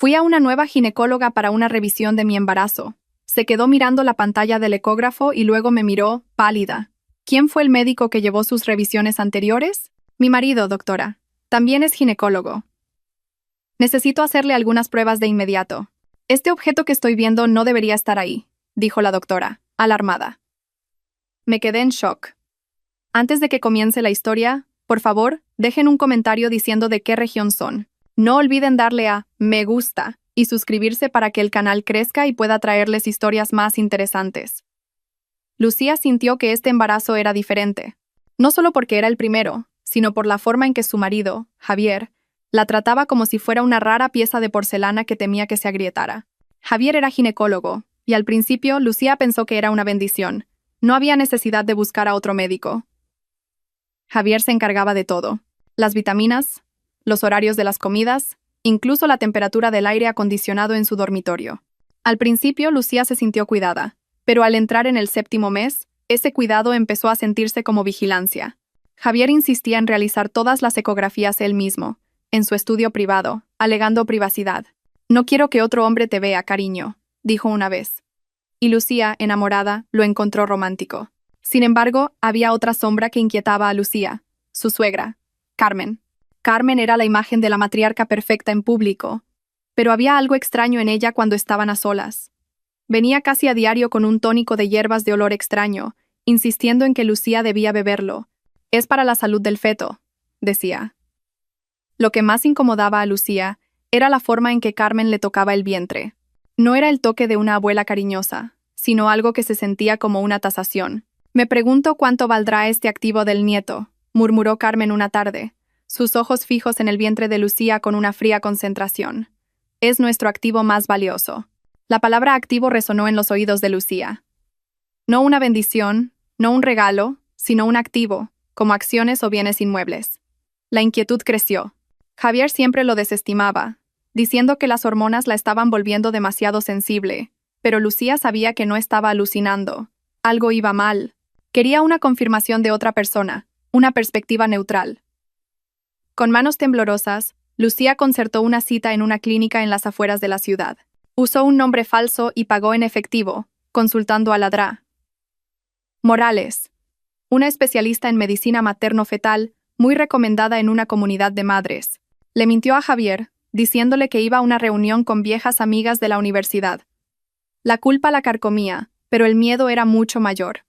Fui a una nueva ginecóloga para una revisión de mi embarazo. Se quedó mirando la pantalla del ecógrafo y luego me miró, pálida. ¿Quién fue el médico que llevó sus revisiones anteriores? Mi marido, doctora. También es ginecólogo. Necesito hacerle algunas pruebas de inmediato. Este objeto que estoy viendo no debería estar ahí, dijo la doctora, alarmada. Me quedé en shock. Antes de que comience la historia, por favor, dejen un comentario diciendo de qué región son. No olviden darle a me gusta y suscribirse para que el canal crezca y pueda traerles historias más interesantes. Lucía sintió que este embarazo era diferente, no solo porque era el primero, sino por la forma en que su marido, Javier, la trataba como si fuera una rara pieza de porcelana que temía que se agrietara. Javier era ginecólogo, y al principio Lucía pensó que era una bendición. No había necesidad de buscar a otro médico. Javier se encargaba de todo: las vitaminas, los horarios de las comidas, incluso la temperatura del aire acondicionado en su dormitorio. Al principio Lucía se sintió cuidada, pero al entrar en el 7º mes, ese cuidado empezó a sentirse como vigilancia. Javier insistía en realizar todas las ecografías él mismo, en su estudio privado, alegando privacidad. «No quiero que otro hombre te vea, cariño», dijo una vez. Y Lucía, enamorada, lo encontró romántico. Sin embargo, había otra sombra que inquietaba a Lucía: su suegra, Carmen. Carmen era la imagen de la matriarca perfecta en público, pero había algo extraño en ella cuando estaban a solas. Venía casi a diario con un tónico de hierbas de olor extraño, insistiendo en que Lucía debía beberlo. «Es para la salud del feto», decía. Lo que más incomodaba a Lucía era la forma en que Carmen le tocaba el vientre. No era el toque de una abuela cariñosa, sino algo que se sentía como una tasación. «Me pregunto cuánto valdrá este activo del nieto», murmuró Carmen una tarde, sus ojos fijos en el vientre de Lucía con una fría concentración. «Es nuestro activo más valioso». La palabra activo resonó en los oídos de Lucía. No una bendición, no un regalo, sino un activo, como acciones o bienes inmuebles. La inquietud creció. Javier siempre lo desestimaba, diciendo que las hormonas la estaban volviendo demasiado sensible, pero Lucía sabía que no estaba alucinando. Algo iba mal. Quería una confirmación de otra persona, una perspectiva neutral. Con manos temblorosas, Lucía concertó una cita en una clínica en las afueras de la ciudad. Usó un nombre falso y pagó en efectivo, consultando a la Dra. Morales, una especialista en medicina materno-fetal muy recomendada en una comunidad de madres. Le mintió a Javier, diciéndole que iba a una reunión con viejas amigas de la universidad. La culpa la carcomía, pero el miedo era mucho mayor.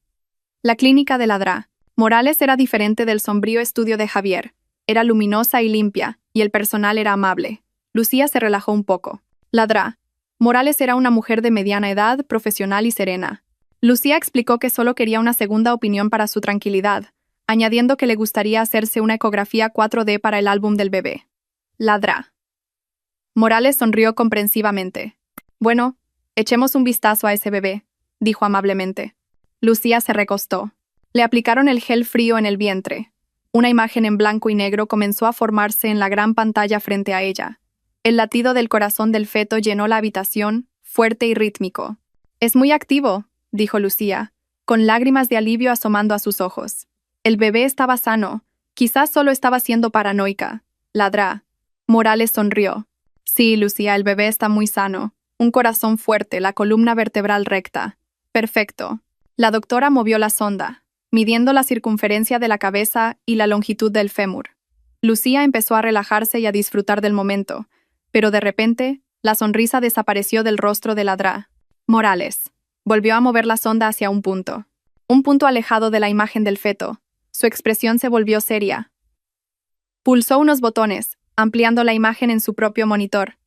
La clínica de la Dra. Morales era diferente del sombrío estudio de Javier. Era luminosa y limpia, y el personal era amable. Lucía se relajó un poco. La Dra. Morales era una mujer de mediana edad, profesional y serena. Lucía explicó que solo quería una segunda opinión para su tranquilidad, añadiendo que le gustaría hacerse una ecografía 4D para el álbum del bebé. La Dra. Morales sonrió comprensivamente. «Bueno, echemos un vistazo a ese bebé», dijo amablemente. Lucía se recostó. Le aplicaron el gel frío en el vientre. Una imagen en blanco y negro comenzó a formarse en la gran pantalla frente a ella. El latido del corazón del feto llenó la habitación, fuerte y rítmico. «Es muy activo», dijo Lucía, con lágrimas de alivio asomando a sus ojos. El bebé estaba sano, quizás solo estaba siendo paranoica. La Dra. Morales sonrió. «Sí, Lucía, el bebé está muy sano. Un corazón fuerte, la columna vertebral recta. Perfecto». La doctora movió la sonda, midiendo la circunferencia de la cabeza y la longitud del fémur. Lucía empezó a relajarse y a disfrutar del momento, pero de repente, la sonrisa desapareció del rostro de la Dra. Morales volvió a mover la sonda hacia un punto alejado de la imagen del feto. Su expresión se volvió seria. Pulsó unos botones, ampliando la imagen en su propio monitor.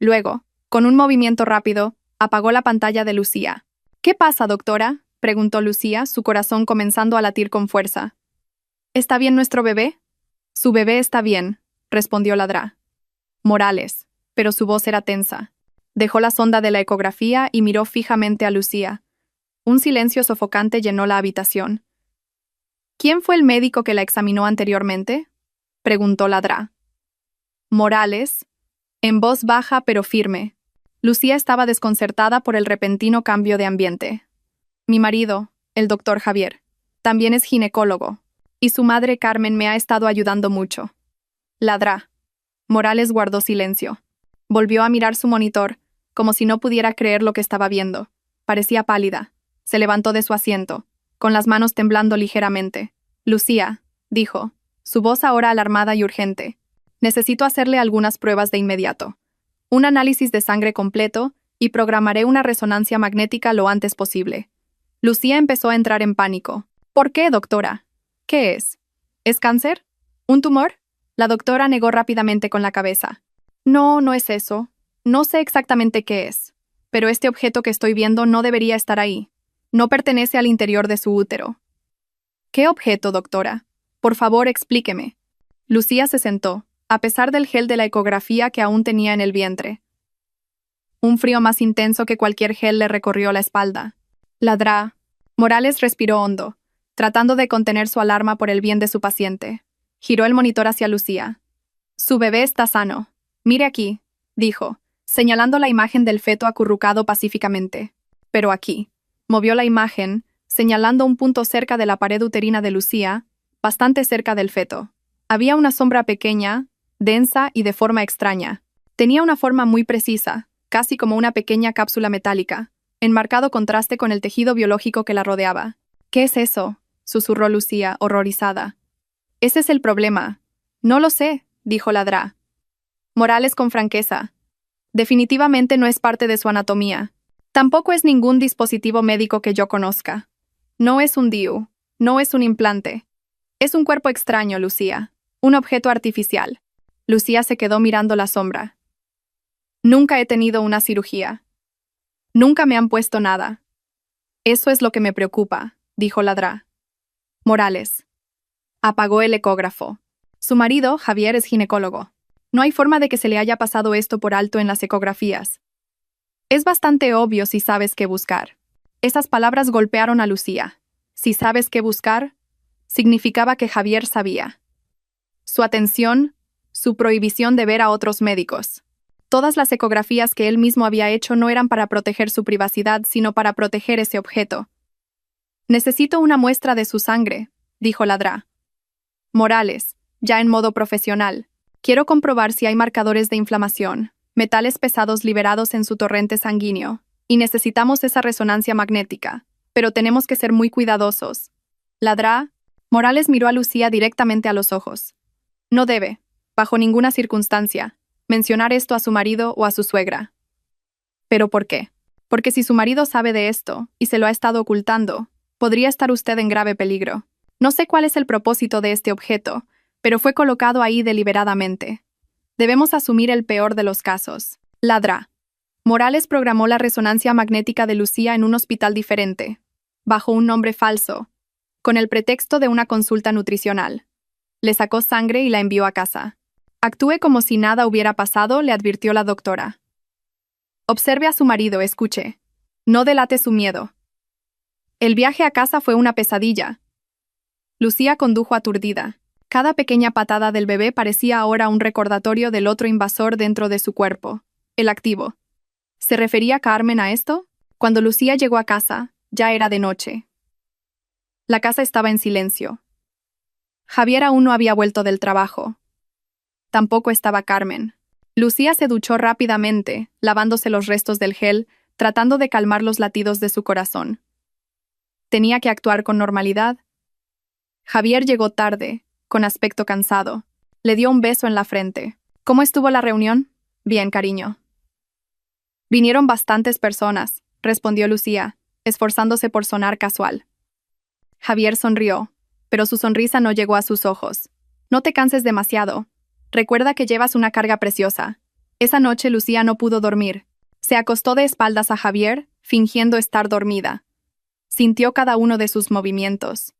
Luego, con un movimiento rápido, apagó la pantalla de Lucía. «¿Qué pasa, doctora?», preguntó Lucía, su corazón comenzando a latir con fuerza. «¿Está bien nuestro bebé?». «Su bebé está bien», respondió la Dra. Morales, pero su voz era tensa. Dejó la sonda de la ecografía y miró fijamente a Lucía. Un silencio sofocante llenó la habitación. «¿Quién fue el médico que la examinó anteriormente?», preguntó la Dra. Morales, en voz baja pero firme. Lucía estaba desconcertada por el repentino cambio de ambiente. «Mi marido, el doctor Javier, también es ginecólogo, y su madre Carmen me ha estado ayudando mucho». La Dra. Morales guardó silencio. Volvió a mirar su monitor, como si no pudiera creer lo que estaba viendo. Parecía pálida. Se levantó de su asiento, con las manos temblando ligeramente. Lucía, dijo, su voz ahora alarmada y urgente. Necesito hacerle algunas pruebas de inmediato. Un análisis de sangre completo y programaré una resonancia magnética lo antes posible. Lucía empezó a entrar en pánico. ¿Por qué, doctora? ¿Qué es? ¿Es cáncer? ¿Un tumor? La doctora negó rápidamente con la cabeza. No, no es eso. No sé exactamente qué es. Pero este objeto que estoy viendo no debería estar ahí. No pertenece al interior de su útero. ¿Qué objeto, doctora? Por favor, explíqueme. Lucía se sentó, a pesar del gel de la ecografía que aún tenía en el vientre. Un frío más intenso que cualquier gel le recorrió la espalda. Ladrá. Morales respiró hondo, tratando de contener su alarma por el bien de su paciente. Giró el monitor hacia Lucía. Su bebé está sano. Mire aquí, dijo, señalando la imagen del feto acurrucado pacíficamente. Pero aquí. Movió la imagen, señalando un punto cerca de la pared uterina de Lucía, bastante cerca del feto. Había una sombra pequeña, densa y de forma extraña. Tenía una forma muy precisa, casi como una pequeña cápsula metálica, en marcado contraste con el tejido biológico que la rodeaba. ¿Qué es eso?, susurró Lucía, horrorizada. Ese es el problema. No lo sé, dijo Ladrá. Morales con franqueza. Definitivamente no es parte de su anatomía. Tampoco es ningún dispositivo médico que yo conozca. No es un DIU, no es un implante. Es un cuerpo extraño, Lucía. Un objeto artificial. Lucía se quedó mirando la sombra. Nunca he tenido una cirugía. Nunca me han puesto nada. Eso es lo que me preocupa, dijo Ladrá. Morales. Apagó el ecógrafo. Su marido, Javier, es ginecólogo. No hay forma de que se le haya pasado esto por alto en las ecografías. Es bastante obvio si sabes qué buscar. Esas palabras golpearon a Lucía. Si sabes qué buscar, significaba que Javier sabía. Su atención, su prohibición de ver a otros médicos. Todas las ecografías que él mismo había hecho no eran para proteger su privacidad, sino para proteger ese objeto. Necesito una muestra de su sangre, dijo Ladrá. Morales, ya en modo profesional. Quiero comprobar si hay marcadores de inflamación, metales pesados liberados en su torrente sanguíneo, y necesitamos esa resonancia magnética, pero tenemos que ser muy cuidadosos. Ladrá. Morales miró a Lucía directamente a los ojos. No debe, bajo ninguna circunstancia, mencionar esto a su marido o a su suegra. ¿Pero por qué? Porque si su marido sabe de esto, y se lo ha estado ocultando, podría estar usted en grave peligro. No sé cuál es el propósito de este objeto, pero fue colocado ahí deliberadamente. Debemos asumir el peor de los casos. Ladrá. Morales programó la resonancia magnética de Lucía en un hospital diferente, bajo un nombre falso, con el pretexto de una consulta nutricional. Le sacó sangre y la envió a casa. Actúe como si nada hubiera pasado, le advirtió la doctora. Observe a su marido, escuche. No delate su miedo. El viaje a casa fue una pesadilla. Lucía condujo aturdida. Cada pequeña patada del bebé parecía ahora un recordatorio del otro invasor dentro de su cuerpo, el activo. ¿Se refería Carmen a esto? Cuando Lucía llegó a casa, ya era de noche. La casa estaba en silencio. Javier aún no había vuelto del trabajo. Tampoco estaba Carmen. Lucía se duchó rápidamente, lavándose los restos del gel, tratando de calmar los latidos de su corazón. Tenía que actuar con normalidad. Javier llegó tarde, con aspecto cansado. Le dio un beso en la frente. ¿Cómo estuvo la reunión? Bien, cariño. Vinieron bastantes personas, respondió Lucía, esforzándose por sonar casual. Javier sonrió, pero su sonrisa no llegó a sus ojos. No te canses demasiado. Recuerda que llevas una carga preciosa. Esa noche Lucía no pudo dormir. Se acostó de espaldas a Javier, fingiendo estar dormida. Sintió cada uno de sus movimientos.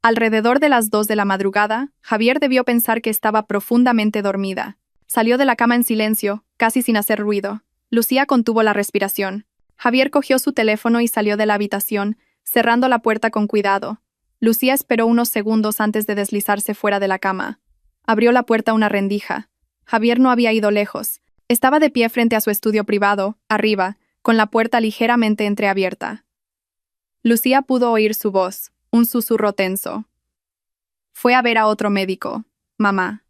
Alrededor de las 2 de la madrugada, Javier debió pensar que estaba profundamente dormida. Salió de la cama en silencio, casi sin hacer ruido. Lucía contuvo la respiración. Javier cogió su teléfono y salió de la habitación, cerrando la puerta con cuidado. Lucía esperó unos segundos antes de deslizarse fuera de la cama. Abrió la puerta una rendija. Javier no había ido lejos. Estaba de pie frente a su estudio privado, arriba, con la puerta ligeramente entreabierta. Lucía pudo oír su voz, un susurro tenso. Fue a ver a otro médico, mamá.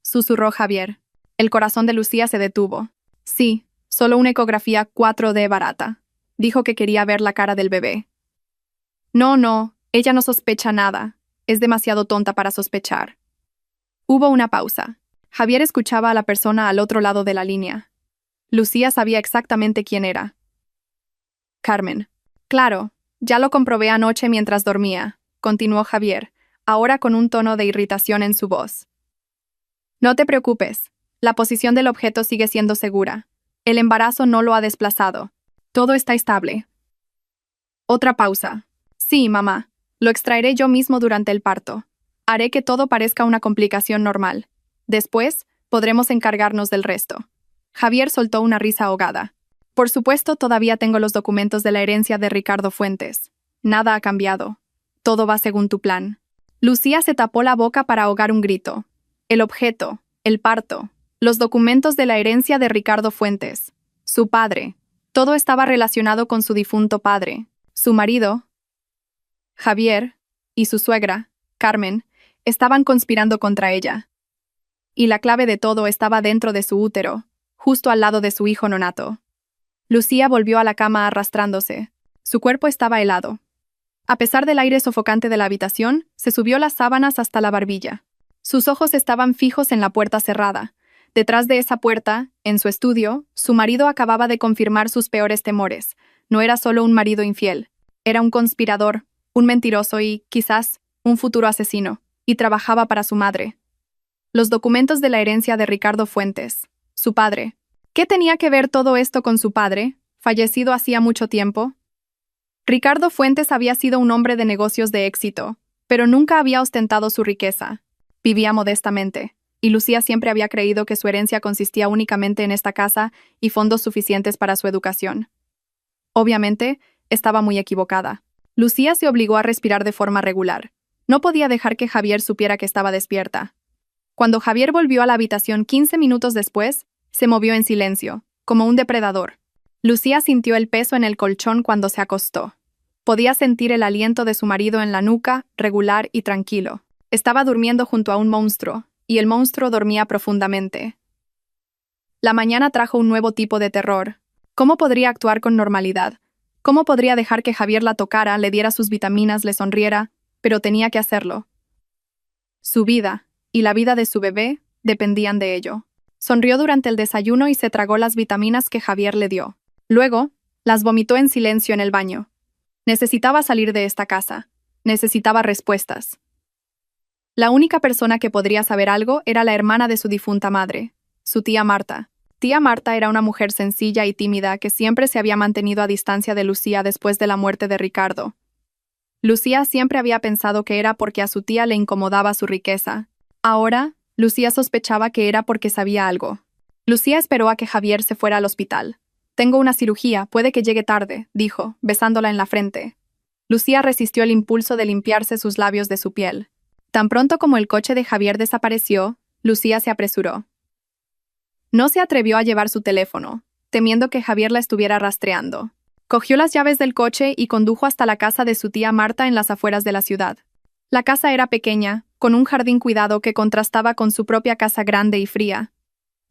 Susurró Javier. El corazón de Lucía se detuvo. Sí, solo una ecografía 4D barata. Dijo que quería ver la cara del bebé. No, ella no sospecha nada. Es demasiado tonta para sospechar. Hubo una pausa. Javier escuchaba a la persona al otro lado de la línea. Lucía sabía exactamente quién era. Carmen. Claro, ya lo comprobé anoche mientras dormía, continuó Javier, ahora con un tono de irritación en su voz. No te preocupes, la posición del objeto sigue siendo segura. El embarazo no lo ha desplazado. Todo está estable. Otra pausa. Sí, mamá, lo extraeré yo mismo durante el parto. Haré que todo parezca una complicación normal. Después, podremos encargarnos del resto. Javier soltó una risa ahogada. Por supuesto, todavía tengo los documentos de la herencia de Ricardo Fuentes. Nada ha cambiado. Todo va según tu plan. Lucía se tapó la boca para ahogar un grito. El objeto, el parto, los documentos de la herencia de Ricardo Fuentes. Su padre. Todo estaba relacionado con su difunto padre. Su marido, Javier, y su suegra, Carmen, estaban conspirando contra ella. Y la clave de todo estaba dentro de su útero, justo al lado de su hijo nonato. Lucía volvió a la cama arrastrándose. Su cuerpo estaba helado. A pesar del aire sofocante de la habitación, se subió las sábanas hasta la barbilla. Sus ojos estaban fijos en la puerta cerrada. Detrás de esa puerta, en su estudio, su marido acababa de confirmar sus peores temores. No era solo un marido infiel. Era un conspirador, un mentiroso y, quizás, un futuro asesino. Y trabajaba para su madre. Los documentos de la herencia de Ricardo Fuentes. Su padre. ¿Qué tenía que ver todo esto con su padre, fallecido hacía mucho tiempo? Ricardo Fuentes había sido un hombre de negocios de éxito, pero nunca había ostentado su riqueza. Vivía modestamente, y Lucía siempre había creído que su herencia consistía únicamente en esta casa y fondos suficientes para su educación. Obviamente, estaba muy equivocada. Lucía se obligó a respirar de forma regular. No podía dejar que Javier supiera que estaba despierta. Cuando Javier volvió a la habitación 15 minutos después, se movió en silencio, como un depredador. Lucía sintió el peso en el colchón cuando se acostó. Podía sentir el aliento de su marido en la nuca, regular y tranquilo. Estaba durmiendo junto a un monstruo, y el monstruo dormía profundamente. La mañana trajo un nuevo tipo de terror. ¿Cómo podría actuar con normalidad? ¿Cómo podría dejar que Javier la tocara, le diera sus vitaminas, le sonriera? Pero tenía que hacerlo. Su vida, y la vida de su bebé, dependían de ello. Sonrió durante el desayuno y se tragó las vitaminas que Javier le dio. Luego, las vomitó en silencio en el baño. Necesitaba salir de esta casa. Necesitaba respuestas. La única persona que podría saber algo era la hermana de su difunta madre, su tía Marta. Tía Marta era una mujer sencilla y tímida que siempre se había mantenido a distancia de Lucía después de la muerte de Ricardo. Lucía siempre había pensado que era porque a su tía le incomodaba su riqueza. Ahora, Lucía sospechaba que era porque sabía algo. Lucía esperó a que Javier se fuera al hospital. «Tengo una cirugía, puede que llegue tarde», dijo, besándola en la frente. Lucía resistió el impulso de limpiarse sus labios de su piel. Tan pronto como el coche de Javier desapareció, Lucía se apresuró. No se atrevió a llevar su teléfono, temiendo que Javier la estuviera rastreando. Cogió las llaves del coche y condujo hasta la casa de su tía Marta en las afueras de la ciudad. La casa era pequeña, con un jardín cuidado que contrastaba con su propia casa grande y fría.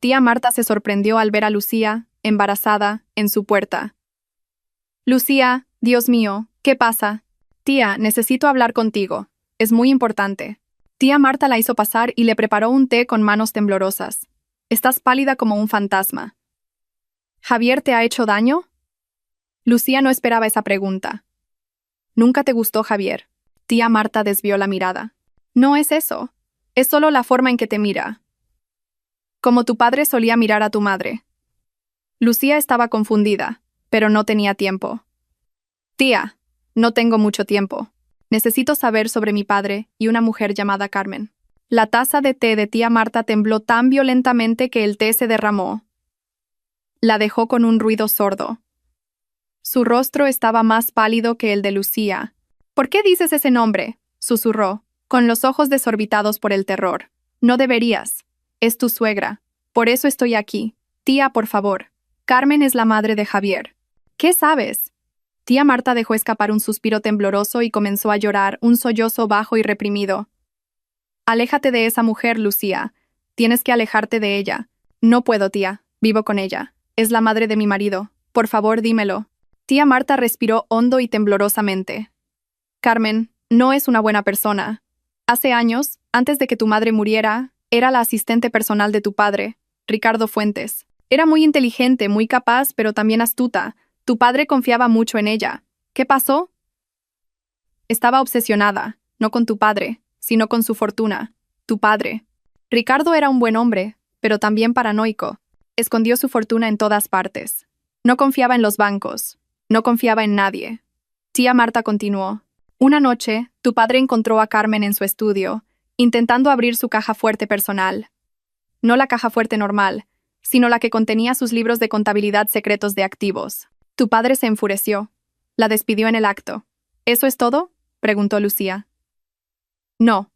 Tía Marta se sorprendió al ver a Lucía, embarazada, en su puerta. «Lucía, Dios mío, ¿qué pasa? Tía, necesito hablar contigo. Es muy importante». Tía Marta la hizo pasar y le preparó un té con manos temblorosas. «Estás pálida como un fantasma». «¿Javier te ha hecho daño?» Lucía no esperaba esa pregunta. «¿Nunca te gustó Javier?» Tía Marta desvió la mirada. «No es eso. Es solo la forma en que te mira. Como tu padre solía mirar a tu madre». Lucía estaba confundida, pero no tenía tiempo. «Tía, no tengo mucho tiempo. Necesito saber sobre mi padre y una mujer llamada Carmen». La taza de té de tía Marta tembló tan violentamente que el té se derramó. La dejó con un ruido sordo. Su rostro estaba más pálido que el de Lucía. «¿Por qué dices ese nombre?», susurró, con los ojos desorbitados por el terror. «No deberías. Es tu suegra. Por eso estoy aquí. Tía, por favor. Carmen es la madre de Javier». «¿Qué sabes?». Tía Marta dejó escapar un suspiro tembloroso y comenzó a llorar, un sollozo bajo y reprimido. «Aléjate de esa mujer, Lucía. Tienes que alejarte de ella. No puedo, tía. Vivo con ella. Es la madre de mi marido. Por favor, dímelo. Tía Marta respiró hondo y temblorosamente. Carmen, no es una buena persona. Hace años, antes de que tu madre muriera, era la asistente personal de tu padre, Ricardo Fuentes. Era muy inteligente, muy capaz, pero también astuta. Tu padre confiaba mucho en ella. ¿Qué pasó? Estaba obsesionada, no con tu padre, sino con su fortuna. Tu padre. Ricardo era un buen hombre, pero también paranoico. Escondió su fortuna en todas partes. No confiaba en los bancos. No confiaba en nadie. Tía Marta continuó. Una noche, tu padre encontró a Carmen en su estudio, intentando abrir su caja fuerte personal. No la caja fuerte normal, sino la que contenía sus libros de contabilidad secretos de activos. Tu padre se enfureció. La despidió en el acto. ¿Eso es todo?, preguntó Lucía. No.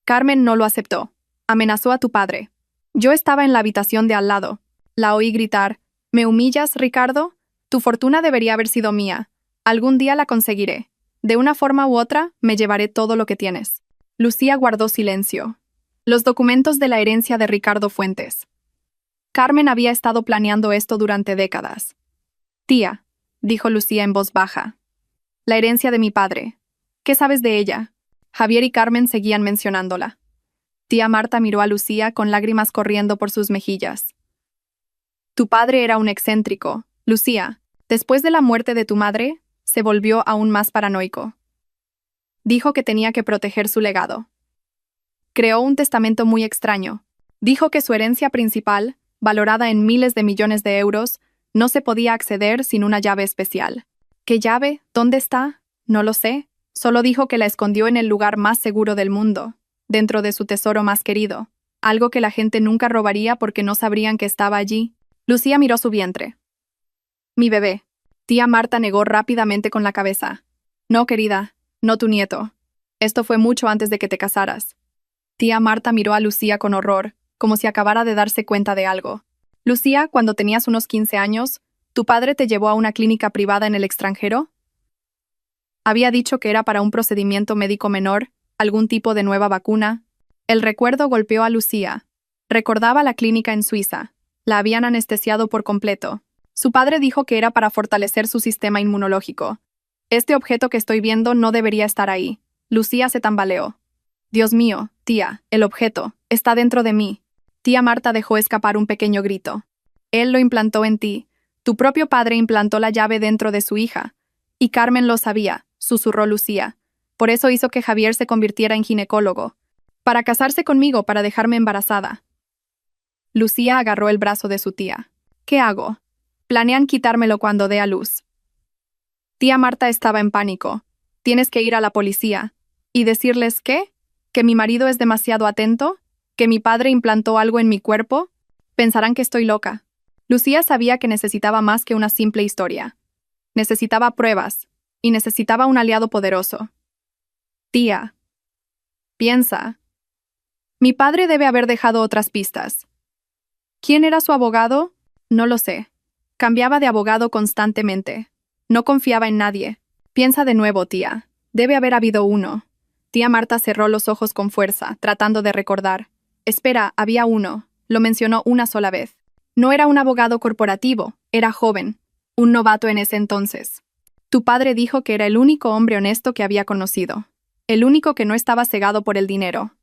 Carmen no lo aceptó. Amenazó a tu padre. Yo estaba en la habitación de al lado. La oí gritar: ¿Me humillas, Ricardo? Tu fortuna debería haber sido mía. Algún día la conseguiré. De una forma u otra, me llevaré todo lo que tienes. Lucía guardó silencio. Los documentos de la herencia de Ricardo Fuentes. Carmen había estado planeando esto durante décadas. Tía, dijo Lucía en voz baja. La herencia de mi padre. ¿Qué sabes de ella? Javier y Carmen seguían mencionándola. Tía Marta miró a Lucía con lágrimas corriendo por sus mejillas. Tu padre era un excéntrico, Lucía. Después de la muerte de tu madre, se volvió aún más paranoico. Dijo que tenía que proteger su legado. Creó un testamento muy extraño. Dijo que su herencia principal, valorada en miles de millones de euros, no se podía acceder sin una llave especial. ¿Qué llave? ¿Dónde está? No lo sé. Solo dijo que la escondió en el lugar más seguro del mundo, dentro de su tesoro más querido, algo que la gente nunca robaría porque no sabrían que estaba allí. Lucía miró su vientre. Mi bebé. Tía Marta negó rápidamente con la cabeza. No, querida, no tu nieto. Esto fue mucho antes de que te casaras. Tía Marta miró a Lucía con horror, como si acabara de darse cuenta de algo. Lucía, cuando tenías unos 15 años, ¿tu padre te llevó a una clínica privada en el extranjero? Había dicho que era para un procedimiento médico menor, algún tipo de nueva vacuna. El recuerdo golpeó a Lucía. Recordaba la clínica en Suiza. La habían anestesiado por completo. Su padre dijo que era para fortalecer su sistema inmunológico. Este objeto que estoy viendo no debería estar ahí. Lucía se tambaleó. Dios mío, tía, el objeto, está dentro de mí. Tía Marta dejó escapar un pequeño grito. Él lo implantó en ti. Tu propio padre implantó la llave dentro de su hija. Y Carmen lo sabía, susurró Lucía. Por eso hizo que Javier se convirtiera en ginecólogo. Para casarse conmigo, para dejarme embarazada. Lucía agarró el brazo de su tía. ¿Qué hago? Planean quitármelo cuando dé a luz. Tía Marta estaba en pánico. Tienes que ir a la policía. ¿Y decirles qué? ¿Que mi marido es demasiado atento? ¿Que mi padre implantó algo en mi cuerpo? Pensarán que estoy loca. Lucía sabía que necesitaba más que una simple historia. Necesitaba pruebas. Y necesitaba un aliado poderoso. Tía. Piensa. Mi padre debe haber dejado otras pistas. ¿Quién era su abogado? No lo sé. Cambiaba de abogado constantemente. No confiaba en nadie. Piensa de nuevo, tía. Debe haber habido uno. Tía Marta cerró los ojos con fuerza, tratando de recordar. Espera, había uno. Lo mencionó una sola vez. No era un abogado corporativo, era joven. Un novato en ese entonces. Tu padre dijo que era el único hombre honesto que había conocido. El único que no estaba cegado por el dinero.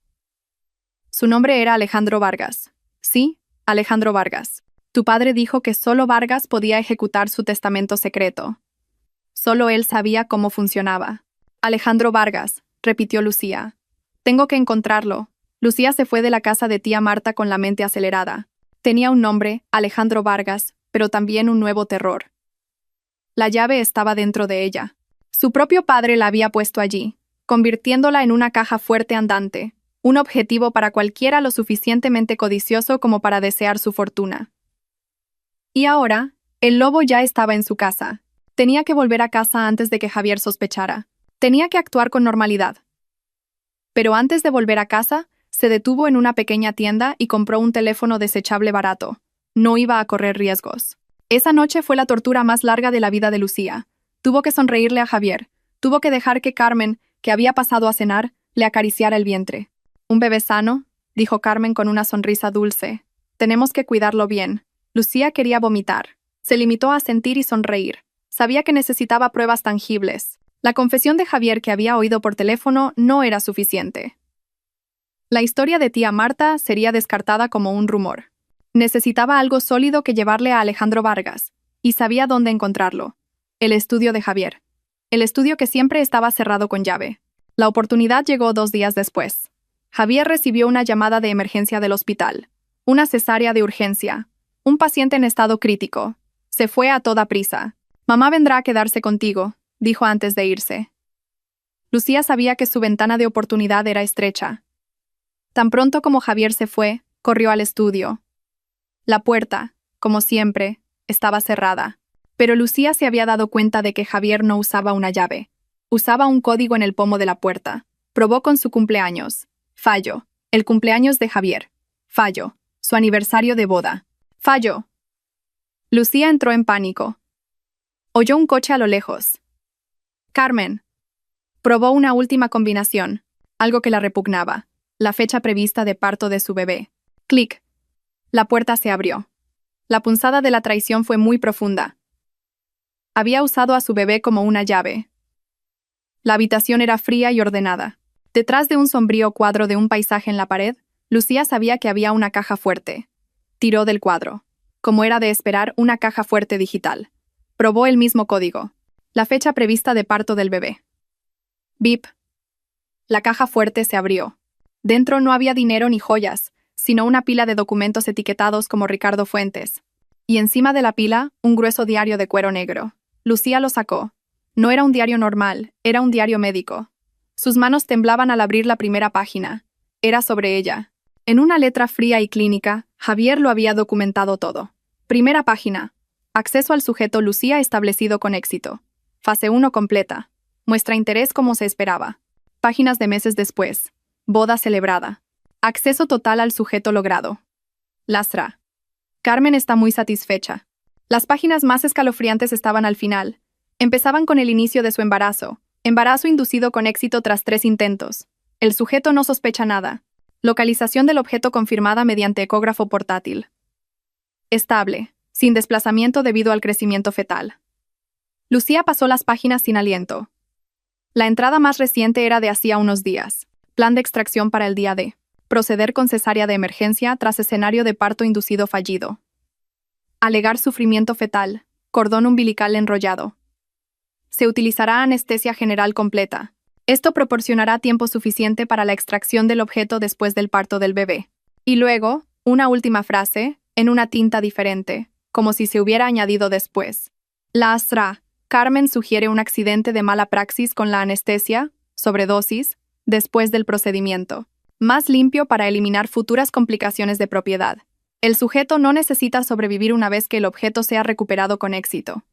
Su nombre era Alejandro Vargas. Sí, Alejandro Vargas. Tu padre dijo que solo Vargas podía ejecutar su testamento secreto. Solo él sabía cómo funcionaba. Alejandro Vargas, repitió Lucía. Tengo que encontrarlo. Lucía se fue de la casa de tía Marta con la mente acelerada. Tenía un nombre, Alejandro Vargas, pero también un nuevo terror. La llave estaba dentro de ella. Su propio padre la había puesto allí, convirtiéndola en una caja fuerte andante, un objetivo para cualquiera lo suficientemente codicioso como para desear su fortuna. Y ahora, el lobo ya estaba en su casa. Tenía que volver a casa antes de que Javier sospechara. Tenía que actuar con normalidad. Pero antes de volver a casa, se detuvo en una pequeña tienda y compró un teléfono desechable barato. No iba a correr riesgos. Esa noche fue la tortura más larga de la vida de Lucía. Tuvo que sonreírle a Javier. Tuvo que dejar que Carmen, que había pasado a cenar, le acariciara el vientre. «Un bebé sano», dijo Carmen con una sonrisa dulce. Tenemos que cuidarlo bien. Lucía quería vomitar. Se limitó a sentir y sonreír. Sabía que necesitaba pruebas tangibles. La confesión de Javier que había oído por teléfono no era suficiente. La historia de tía Marta sería descartada como un rumor. Necesitaba algo sólido que llevarle a Alejandro Vargas, y sabía dónde encontrarlo. El estudio de Javier. El estudio que siempre estaba cerrado con llave. La oportunidad llegó 2 días después. Javier recibió una llamada de emergencia del hospital. Una cesárea de urgencia. Un paciente en estado crítico. Se fue a toda prisa. Mamá vendrá a quedarse contigo, dijo antes de irse. Lucía sabía que su ventana de oportunidad era estrecha. Tan pronto como Javier se fue, corrió al estudio. La puerta, como siempre, estaba cerrada. Pero Lucía se había dado cuenta de que Javier no usaba una llave. Usaba un código en el pomo de la puerta. Probó con su cumpleaños. Fallo. El cumpleaños de Javier. Fallo. Su aniversario de boda. Fallo. Lucía entró en pánico. Oyó un coche a lo lejos. Carmen. Probó una última combinación, algo que la repugnaba. La fecha prevista de parto de su bebé. Clic. La puerta se abrió. La punzada de la traición fue muy profunda. Había usado a su bebé como una llave. La habitación era fría y ordenada. Detrás de un sombrío cuadro de un paisaje en la pared, Lucía sabía que había una caja fuerte. Tiró del cuadro. Como era de esperar, una caja fuerte digital. Probó el mismo código. La fecha prevista de parto del bebé. Bip. La caja fuerte se abrió. Dentro no había dinero ni joyas, sino una pila de documentos etiquetados como Ricardo Fuentes. Y encima de la pila, un grueso diario de cuero negro. Lucía lo sacó. No era un diario normal, era un diario médico. Sus manos temblaban al abrir la primera página. Era sobre ella. En una letra fría y clínica, Javier lo había documentado todo. Primera página. Acceso al sujeto Lucía establecido con éxito. Fase 1 completa. Muestra interés como se esperaba. Páginas de meses después. Boda celebrada. Acceso total al sujeto logrado. Lastra. Carmen está muy satisfecha. Las páginas más escalofriantes estaban al final. Empezaban con el inicio de su embarazo. Embarazo inducido con éxito tras 3 intentos. El sujeto no sospecha nada. Localización del objeto confirmada mediante ecógrafo portátil. Estable, sin desplazamiento debido al crecimiento fetal. Lucía pasó las páginas sin aliento. La entrada más reciente era de hacía unos días. Plan de extracción para el día D. Proceder con cesárea de emergencia tras escenario de parto inducido fallido. Alegar sufrimiento fetal. Cordón umbilical enrollado. Se utilizará anestesia general completa. Esto proporcionará tiempo suficiente para la extracción del objeto después del parto del bebé. Y luego, una última frase, en una tinta diferente, como si se hubiera añadido después. Lastra. Carmen sugiere un accidente de mala praxis con la anestesia, sobredosis, después del procedimiento. Más limpio para eliminar futuras complicaciones de propiedad. El sujeto no necesita sobrevivir una vez que el objeto sea recuperado con éxito.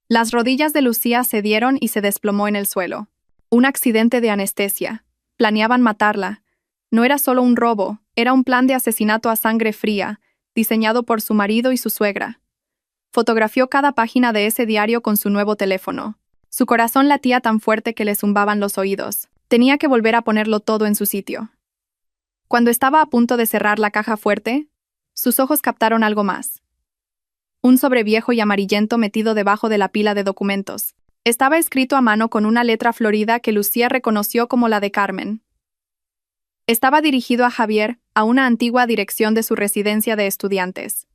Las rodillas de Lucía cedieron y se desplomó en el suelo. Un accidente de anestesia. Planeaban matarla. No era solo un robo, era un plan de asesinato a sangre fría, diseñado por su marido y su suegra. Fotografió cada página de ese diario con su nuevo teléfono. Su corazón latía tan fuerte que le zumbaban los oídos. Tenía que volver a ponerlo todo en su sitio. Cuando estaba a punto de cerrar la caja fuerte, sus ojos captaron algo más. Un sobre viejo y amarillento metido debajo de la pila de documentos. Estaba escrito a mano con una letra florida que Lucía reconoció como la de Carmen. Estaba dirigido a Javier, a una antigua dirección de su residencia de estudiantes.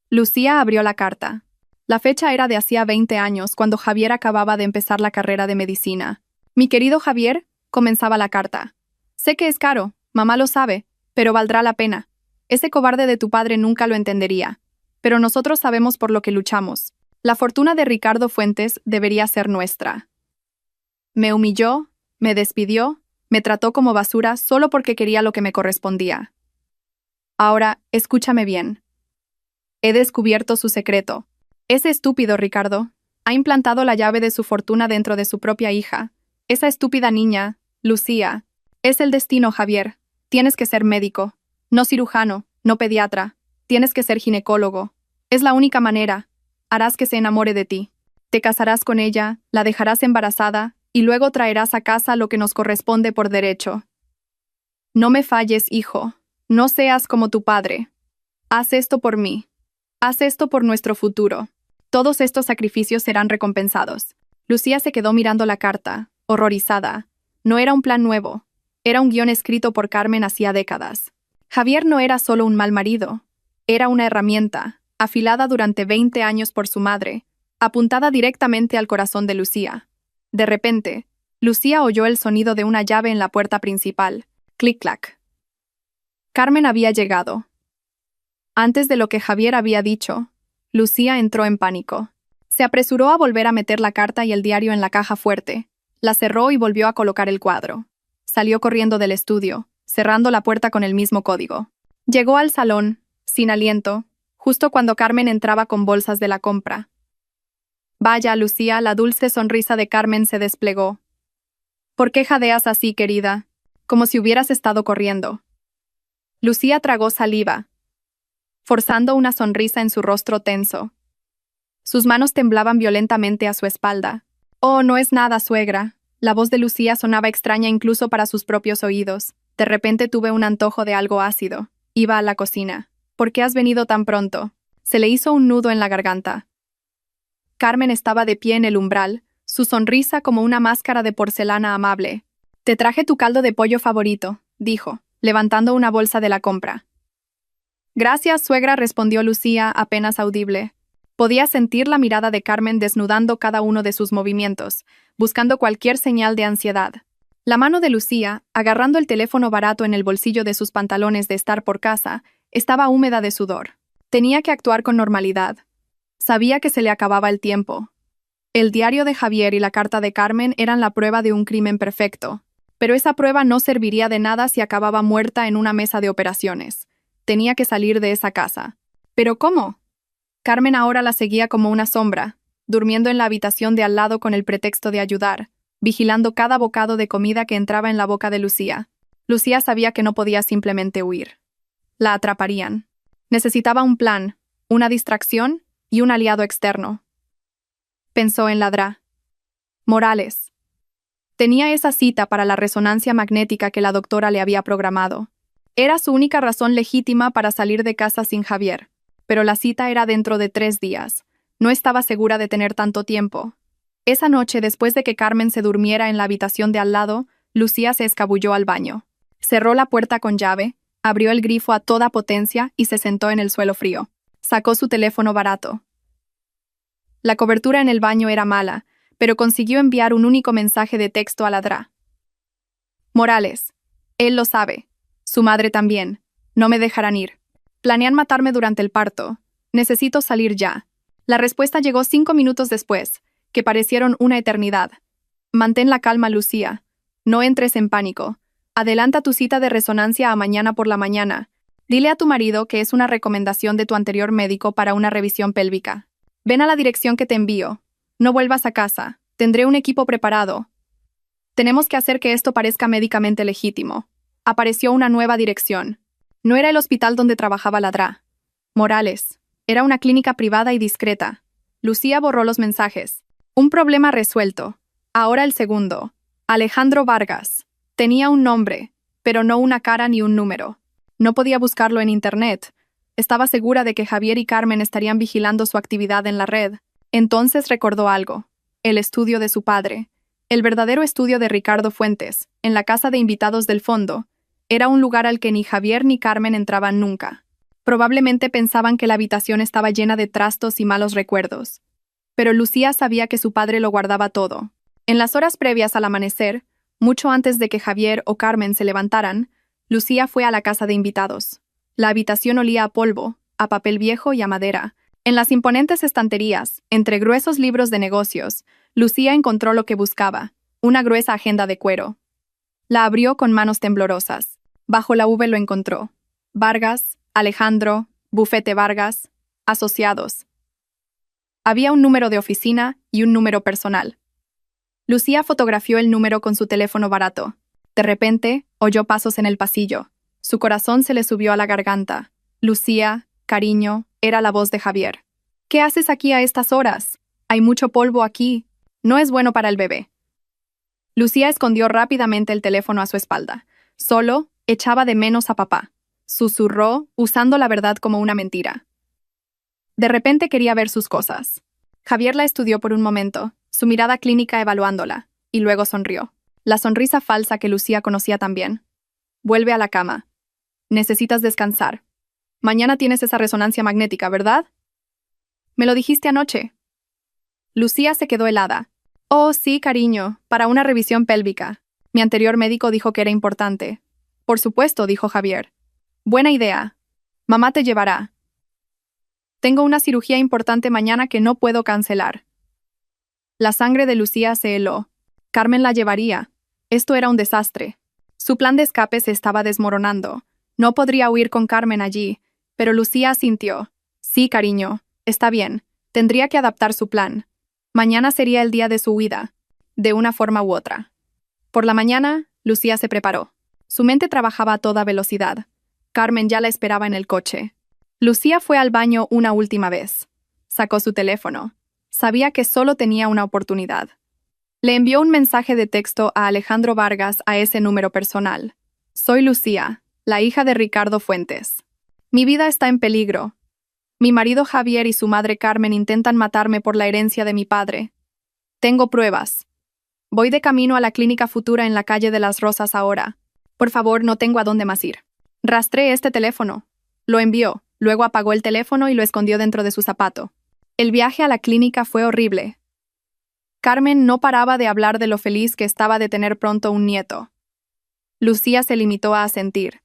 Lucía abrió la carta. La fecha era de hacía 20 años, cuando Javier acababa de empezar la carrera de medicina. Mi querido Javier, comenzaba la carta. Sé que es caro, mamá lo sabe, pero valdrá la pena. Ese cobarde de tu padre nunca lo entendería. Pero nosotros sabemos por lo que luchamos. La fortuna de Ricardo Fuentes debería ser nuestra. Me humilló, me despidió, me trató como basura solo porque quería lo que me correspondía. Ahora, escúchame bien. He descubierto su secreto. Ese estúpido Ricardo ha implantado la llave de su fortuna dentro de su propia hija. Esa estúpida niña, Lucía. Es el destino, Javier. Tienes que ser médico. No cirujano, no pediatra. Tienes que ser ginecólogo. Es la única manera. Harás que se enamore de ti. Te casarás con ella, la dejarás embarazada, y luego traerás a casa lo que nos corresponde por derecho. No me falles, hijo. No seas como tu padre. Haz esto por mí. Haz esto por nuestro futuro. Todos estos sacrificios serán recompensados. Lucía se quedó mirando la carta, horrorizada. No era un plan nuevo. Era un guión escrito por Carmen hacía décadas. Javier no era solo un mal marido. Era una herramienta, afilada durante 20 años por su madre, apuntada directamente al corazón de Lucía. De repente, Lucía oyó el sonido de una llave en la puerta principal. Clic-clac. Carmen había llegado. Antes de lo que Javier había dicho, Lucía entró en pánico. Se apresuró a volver a meter la carta y el diario en la caja fuerte. La cerró y volvió a colocar el cuadro. Salió corriendo del estudio, cerrando la puerta con el mismo código. Llegó al salón, sin aliento, justo cuando Carmen entraba con bolsas de la compra. Vaya, Lucía, la dulce sonrisa de Carmen se desplegó. ¿Por qué jadeas así, querida? Como si hubieras estado corriendo. Lucía tragó saliva, forzando una sonrisa en su rostro tenso. Sus manos temblaban violentamente a su espalda. Oh, no es nada, suegra. La voz de Lucía sonaba extraña incluso para sus propios oídos. De repente tuve un antojo de algo ácido. Iba a la cocina. ¿Por qué has venido tan pronto? Se le hizo un nudo en la garganta. Carmen estaba de pie en el umbral, su sonrisa como una máscara de porcelana amable. Te traje tu caldo de pollo favorito, dijo, levantando una bolsa de la compra. Gracias, suegra, respondió Lucía, apenas audible. Podía sentir la mirada de Carmen desnudando cada uno de sus movimientos, buscando cualquier señal de ansiedad. La mano de Lucía, agarrando el teléfono barato en el bolsillo de sus pantalones de estar por casa, estaba húmeda de sudor. Tenía que actuar con normalidad. Sabía que se le acababa el tiempo. El diario de Javier y la carta de Carmen eran la prueba de un crimen perfecto, pero esa prueba no serviría de nada si acababa muerta en una mesa de operaciones. Tenía que salir de esa casa. ¿Pero cómo? Carmen ahora la seguía como una sombra, durmiendo en la habitación de al lado con el pretexto de ayudar, vigilando cada bocado de comida que entraba en la boca de Lucía. Lucía sabía que no podía simplemente huir. La atraparían. Necesitaba un plan, una distracción y un aliado externo. Pensó en Ladrá. Morales. Tenía esa cita para la resonancia magnética que la doctora le había programado. Era su única razón legítima para salir de casa sin Javier, pero la cita era dentro de 3 días. No estaba segura de tener tanto tiempo. Esa noche, después de que Carmen se durmiera en la habitación de al lado, Lucía se escabulló al baño. Cerró la puerta con llave, abrió el grifo a toda potencia y se sentó en el suelo frío. Sacó su teléfono barato. La cobertura en el baño era mala, pero consiguió enviar un único mensaje de texto a Ladrá. Morales. Él lo sabe. Su madre también. No me dejarán ir. Planean matarme durante el parto. Necesito salir ya. La respuesta llegó 5 minutos después, que parecieron una eternidad. Mantén la calma, Lucía. No entres en pánico. Adelanta tu cita de resonancia a mañana por la mañana. Dile a tu marido que es una recomendación de tu anterior médico para una revisión pélvica. Ven a la dirección que te envío. No vuelvas a casa. Tendré un equipo preparado. Tenemos que hacer que esto parezca médicamente legítimo. Apareció una nueva dirección. No era el hospital donde trabajaba Ladrá. Morales. Era una clínica privada y discreta. Lucía borró los mensajes. Un problema resuelto. Ahora el segundo. Alejandro Vargas. Tenía un nombre, pero no una cara ni un número. No podía buscarlo en internet. Estaba segura de que Javier y Carmen estarían vigilando su actividad en la red. Entonces recordó algo. El estudio de su padre. El verdadero estudio de Ricardo Fuentes, en la casa de invitados del fondo. Era un lugar al que ni Javier ni Carmen entraban nunca. Probablemente pensaban que la habitación estaba llena de trastos y malos recuerdos. Pero Lucía sabía que su padre lo guardaba todo. En las horas previas al amanecer, mucho antes de que Javier o Carmen se levantaran, Lucía fue a la casa de invitados. La habitación olía a polvo, a papel viejo y a madera. En las imponentes estanterías, entre gruesos libros de negocios, Lucía encontró lo que buscaba, una gruesa agenda de cuero. La abrió con manos temblorosas. Bajo la V lo encontró. Vargas, Alejandro, Bufete Vargas, asociados. Había un número de oficina y un número personal. Lucía fotografió el número con su teléfono barato. De repente, oyó pasos en el pasillo. Su corazón se le subió a la garganta. Lucía, cariño, era la voz de Javier. ¿Qué haces aquí a estas horas? Hay mucho polvo aquí. No es bueno para el bebé. Lucía escondió rápidamente el teléfono a su espalda. Solo echaba de menos a papá. susurró, usando la verdad como una mentira. De repente quería ver sus cosas. Javier la estudió por un momento, su mirada clínica evaluándola, y luego sonrió. La sonrisa falsa que Lucía conocía también. Vuelve a la cama. Necesitas descansar. Mañana tienes esa resonancia magnética, ¿verdad? Me lo dijiste anoche. Lucía se quedó helada. Oh, sí, cariño, para una revisión pélvica. Mi anterior médico dijo que era importante. Por supuesto, dijo Javier. Buena idea. Mamá te llevará. Tengo una cirugía importante mañana que no puedo cancelar. La sangre de Lucía se heló. Carmen la llevaría. Esto era un desastre. Su plan de escape se estaba desmoronando. No podría huir con Carmen allí, pero Lucía asintió. Sí, cariño, está bien. Tendría que adaptar su plan. Mañana sería el día de su huida, de una forma u otra. Por la mañana, Lucía se preparó. Su mente trabajaba a toda velocidad. Carmen ya la esperaba en el coche. Lucía fue al baño una última vez. Sacó su teléfono. Sabía que solo tenía una oportunidad. Le envió un mensaje de texto a Alejandro Vargas a ese número personal. Soy Lucía, la hija de Ricardo Fuentes. Mi vida está en peligro. Mi marido Javier y su madre Carmen intentan matarme por la herencia de mi padre. Tengo pruebas. Voy de camino a la clínica futura en la calle de las Rosas ahora. Por favor, no tengo a dónde más ir. Rastré este teléfono. Lo envió, luego apagó el teléfono y lo escondió dentro de su zapato. El viaje a la clínica fue horrible. Carmen no paraba de hablar de lo feliz que estaba de tener pronto un nieto. Lucía se limitó a asentir.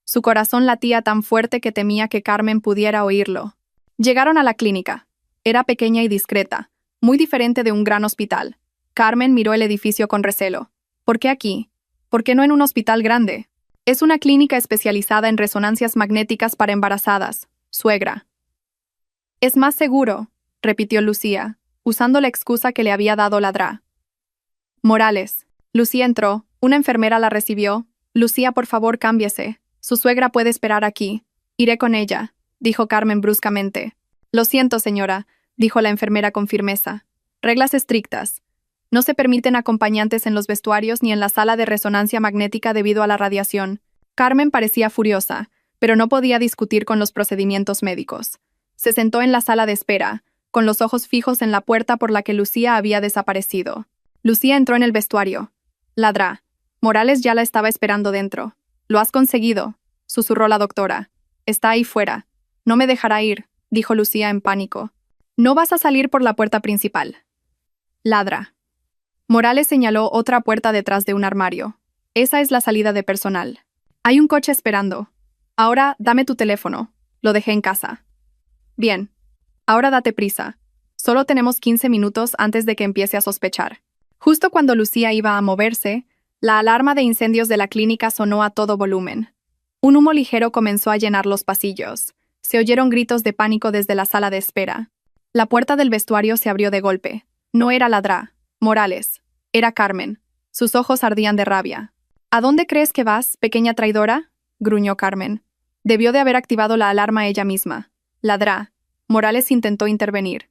Su corazón latía tan fuerte que temía que Carmen pudiera oírlo. Llegaron a la clínica. Era pequeña y discreta, muy diferente de un gran hospital. Carmen miró el edificio con recelo. ¿Por qué aquí? ¿Por qué no en un hospital grande? Es una clínica especializada en resonancias magnéticas para embarazadas, suegra. Es más seguro, repitió Lucía, usando la excusa que le había dado Ladrá. Morales. Lucía entró, una enfermera la recibió. Lucía, por favor, cámbiese. Su suegra puede esperar aquí. Iré con ella, dijo Carmen bruscamente. Lo siento, señora, dijo la enfermera con firmeza. Reglas estrictas. No se permiten acompañantes en los vestuarios ni en la sala de resonancia magnética debido a la radiación. Carmen parecía furiosa, pero no podía discutir con los procedimientos médicos. Se sentó en la sala de espera, con los ojos fijos en la puerta por la que Lucía había desaparecido. Lucía entró en el vestuario. Ladrá. Morales ya la estaba esperando dentro. «Lo has conseguido», susurró la doctora. «Está ahí fuera. No me dejará ir», dijo Lucía en pánico. «No vas a salir por la puerta principal». Ladrá. Morales señaló otra puerta detrás de un armario. «Esa es la salida de personal. Hay un coche esperando. Ahora dame tu teléfono. Lo dejé en casa». «Bien. Ahora date prisa. Solo tenemos 15 minutos antes de que empiece a sospechar». Justo cuando Lucía iba a moverse, la alarma de incendios de la clínica sonó a todo volumen. Un humo ligero comenzó a llenar los pasillos. Se oyeron gritos de pánico desde la sala de espera. La puerta del vestuario se abrió de golpe. No era Ladrá, Morales. Era Carmen. Sus ojos ardían de rabia. «¿A dónde crees que vas, pequeña traidora?», gruñó Carmen. Debió de haber activado la alarma ella misma. «Ladrá». Morales intentó intervenir.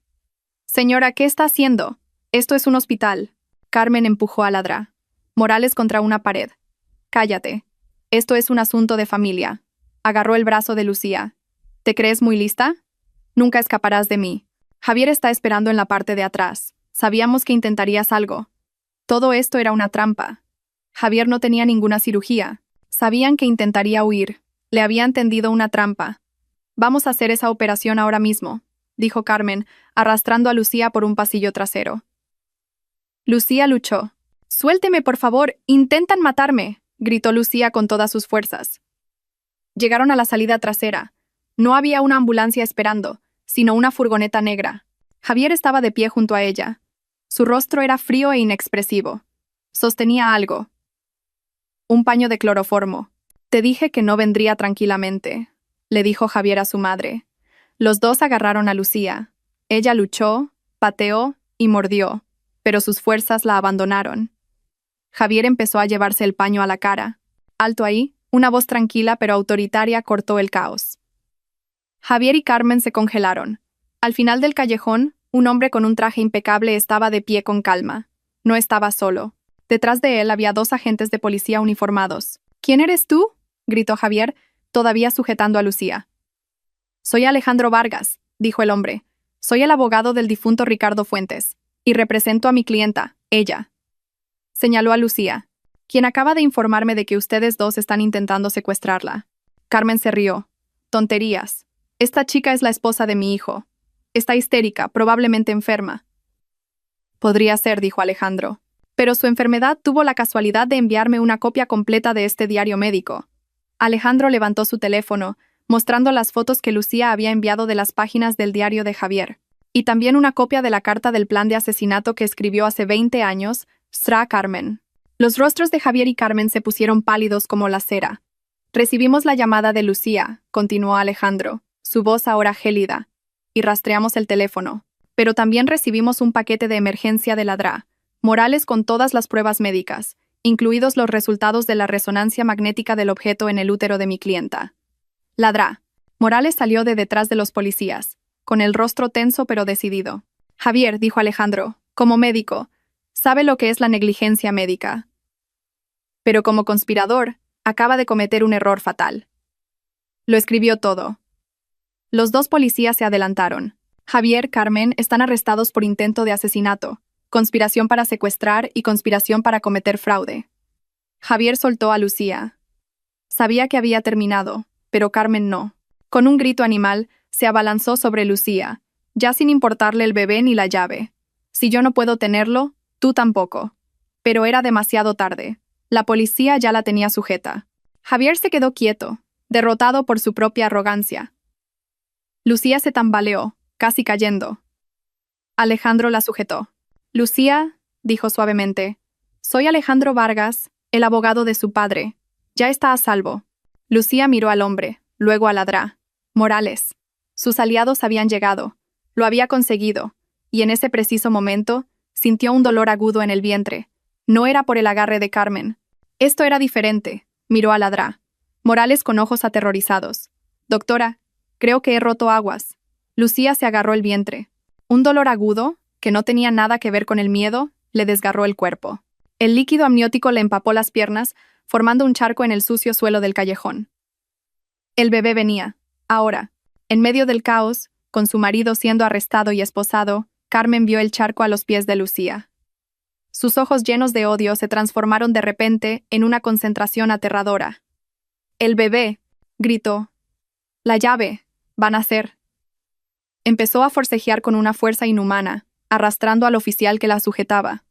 «Señora, ¿qué está haciendo? Esto es un hospital». Carmen empujó a Ladrá. Morales contra una pared. «Cállate. Esto es un asunto de familia». Agarró el brazo de Lucía. «¿Te crees muy lista? Nunca escaparás de mí. Javier está esperando en la parte de atrás. Sabíamos que intentarías algo. Todo esto era una trampa. Javier no tenía ninguna cirugía. Sabían que intentaría huir. Le habían tendido una trampa. Vamos a hacer esa operación ahora mismo», dijo Carmen, arrastrando a Lucía por un pasillo trasero. Lucía luchó. «Suélteme, por favor, intentan matarme», gritó Lucía con todas sus fuerzas. Llegaron a la salida trasera. No había una ambulancia esperando, sino una furgoneta negra. Javier estaba de pie junto a ella. Su rostro era frío e inexpresivo. Sostenía algo. Un paño de cloroformo. «Te dije que no vendría tranquilamente», le dijo Javier a su madre. Los dos agarraron a Lucía. Ella luchó, pateó y mordió, pero sus fuerzas la abandonaron. Javier empezó a llevarse el paño a la cara. Alto ahí, una voz tranquila pero autoritaria cortó el caos. Javier y Carmen se congelaron. Al final del callejón, un hombre con un traje impecable estaba de pie con calma. No estaba solo. Detrás de él había 2 agentes de policía uniformados. «¿Quién eres tú?», gritó Javier, todavía sujetando a Lucía. Soy Alejandro Vargas, dijo el hombre. Soy el abogado del difunto Ricardo Fuentes, y represento a mi clienta, ella. Señaló a Lucía, quien acaba de informarme de que ustedes dos están intentando secuestrarla. Carmen se rió. Tonterías. Esta chica es la esposa de mi hijo. Está histérica, probablemente enferma. Podría ser, dijo Alejandro. Pero su enfermedad tuvo la casualidad de enviarme una copia completa de este diario médico. Alejandro levantó su teléfono, mostrando las fotos que Lucía había enviado de las páginas del diario de Javier, y también una copia de la carta del plan de asesinato que escribió hace 20 años, Sra Carmen. Los rostros de Javier y Carmen se pusieron pálidos como la cera. Recibimos la llamada de Lucía, continuó Alejandro, su voz ahora gélida, y rastreamos el teléfono. Pero también recibimos un paquete de emergencia de la DRA, Morales con todas las pruebas médicas, incluidos los resultados de la resonancia magnética del objeto en el útero de mi clienta. La DRA. Morales salió de detrás de los policías, con el rostro tenso pero decidido. Javier, dijo Alejandro, como médico, sabe lo que es la negligencia médica. Pero como conspirador, acaba de cometer un error fatal. Lo escribió todo. Los dos policías se adelantaron. Javier, Carmen, están arrestados por intento de asesinato, conspiración para secuestrar y conspiración para cometer fraude. Javier soltó a Lucía. Sabía que había terminado, pero Carmen no. Con un grito animal, se abalanzó sobre Lucía, ya sin importarle el bebé ni la llave. Si yo no puedo tenerlo, tú tampoco. Pero era demasiado tarde. La policía ya la tenía sujeta. Javier se quedó quieto, derrotado por su propia arrogancia. Lucía se tambaleó, casi cayendo. Alejandro la sujetó. Lucía, dijo suavemente, soy Alejandro Vargas, el abogado de su padre. Ya está a salvo. Lucía miró al hombre, luego a la DRA. Morales. Sus aliados habían llegado. Lo había conseguido. Y en ese preciso momento, sintió un dolor agudo en el vientre. No era por el agarre de Carmen. Esto era diferente. Miró a la DRA. Morales con ojos aterrorizados. Doctora, creo que he roto aguas. Lucía se agarró el vientre. Un dolor agudo, que no tenía nada que ver con el miedo, le desgarró el cuerpo. El líquido amniótico le empapó las piernas, formando un charco en el sucio suelo del callejón. El bebé venía. Ahora, en medio del caos, con su marido siendo arrestado y esposado, Carmen vio el charco a los pies de Lucía. Sus ojos llenos de odio se transformaron de repente en una concentración aterradora. «El bebé», gritó. «La llave, van a ser». Empezó a forcejear con una fuerza inhumana, arrastrando al oficial que la sujetaba.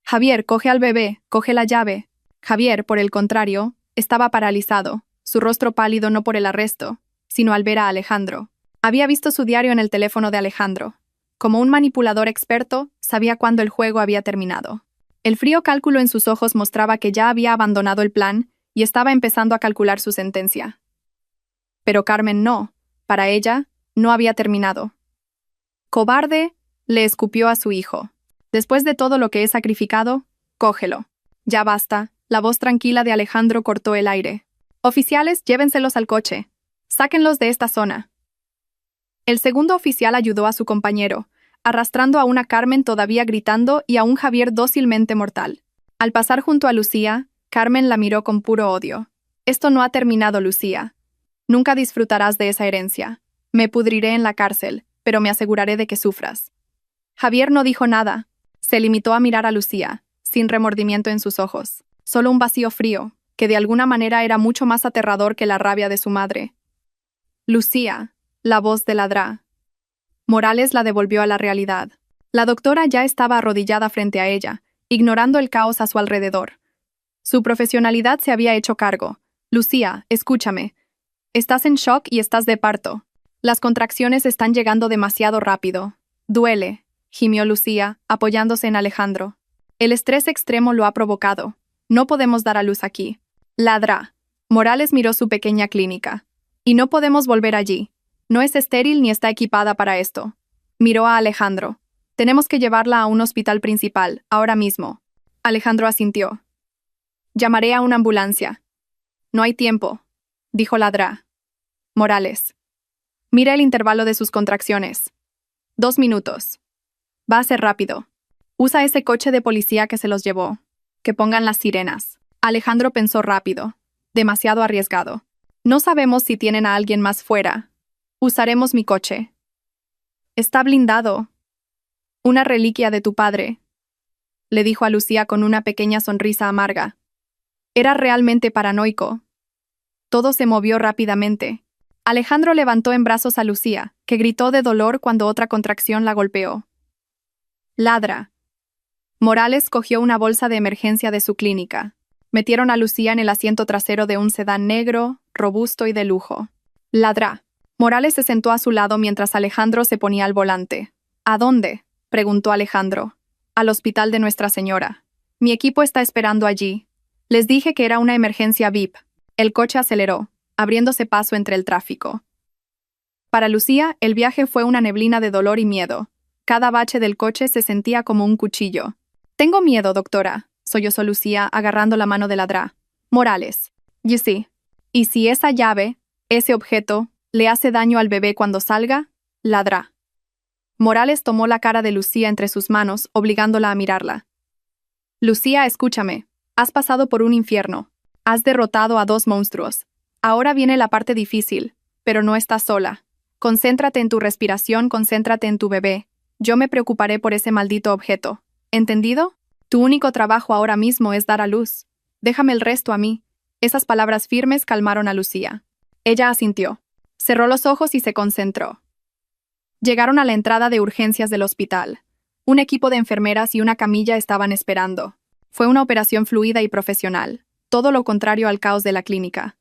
«Javier, coge al bebé, coge la llave». Javier, por el contrario, estaba paralizado, su rostro pálido no por el arresto, sino al ver a Alejandro. Había visto su diario en el teléfono de Alejandro. Como un manipulador experto, sabía cuándo el juego había terminado. El frío cálculo en sus ojos mostraba que ya había abandonado el plan y estaba empezando a calcular su sentencia. Pero Carmen no. Para ella, no había terminado. «Cobarde», le escupió a su hijo. «Después de todo lo que he sacrificado, cógelo. Ya basta». La voz tranquila de Alejandro cortó el aire. «Oficiales, llévenselos al coche. Sáquenlos de esta zona». El segundo oficial ayudó a su compañero, arrastrando a una Carmen todavía gritando y a un Javier dócilmente mortal. Al pasar junto a Lucía, Carmen la miró con puro odio. «Esto no ha terminado, Lucía. Nunca disfrutarás de esa herencia. Me pudriré en la cárcel, pero me aseguraré de que sufras». Javier no dijo nada. Se limitó a mirar a Lucía, sin remordimiento en sus ojos. Solo un vacío frío, que de alguna manera era mucho más aterrador que la rabia de su madre. «Lucía», la voz de la DRA. Morales la devolvió a la realidad. La doctora ya estaba arrodillada frente a ella, ignorando el caos a su alrededor. Su profesionalidad se había hecho cargo. «Lucía, escúchame. Estás en shock y estás de parto. Las contracciones están llegando demasiado rápido. Duele», gimió Lucía, apoyándose en Alejandro. «El estrés extremo lo ha provocado. No podemos dar a luz aquí». La DRA. Morales miró su pequeña clínica. «Y no podemos volver allí. No es estéril ni está equipada para esto». Miró a Alejandro. «Tenemos que llevarla a un hospital principal, ahora mismo». Alejandro asintió. «Llamaré a una ambulancia». «No hay tiempo», dijo la DRA. Morales. «Mira el intervalo de sus contracciones. 2 minutos. Va a ser rápido. Usa ese coche de policía que se los llevó. Que pongan las sirenas». Alejandro pensó rápido. Demasiado arriesgado. No sabemos si tienen a alguien más fuera. Usaremos mi coche. Está blindado. Una reliquia de tu padre, le dijo a Lucía con una pequeña sonrisa amarga. Era realmente paranoico. Todo se movió rápidamente. Alejandro levantó en brazos a Lucía, que gritó de dolor cuando otra contracción la golpeó. Ladra. Morales cogió una bolsa de emergencia de su clínica. Metieron a Lucía en el asiento trasero de un sedán negro, robusto y de lujo. Ladra. Morales se sentó a su lado mientras Alejandro se ponía al volante. ¿A dónde?, preguntó Alejandro. Al hospital de Nuestra Señora. Mi equipo está esperando allí. Les dije que era una emergencia VIP. El coche aceleró, abriéndose paso entre el tráfico. Para Lucía, el viaje fue una neblina de dolor y miedo. Cada bache del coche se sentía como un cuchillo. Tengo miedo, doctora, sollozó Lucía agarrando la mano de Ladra. Morales. You see. ¿Y si esa llave, ese objeto, le hace daño al bebé cuando salga? Ladra. Morales tomó la cara de Lucía entre sus manos, obligándola a mirarla. Lucía, escúchame. Has pasado por un infierno. Has derrotado a 2 monstruos. Ahora viene la parte difícil, pero no estás sola. Concéntrate en tu respiración, concéntrate en tu bebé. Yo me preocuparé por ese maldito objeto. ¿Entendido? Tu único trabajo ahora mismo es dar a luz. Déjame el resto a mí. Esas palabras firmes calmaron a Lucía. Ella asintió. Cerró los ojos y se concentró. Llegaron a la entrada de urgencias del hospital. Un equipo de enfermeras y una camilla estaban esperando. Fue una operación fluida y profesional, todo lo contrario al caos de la clínica.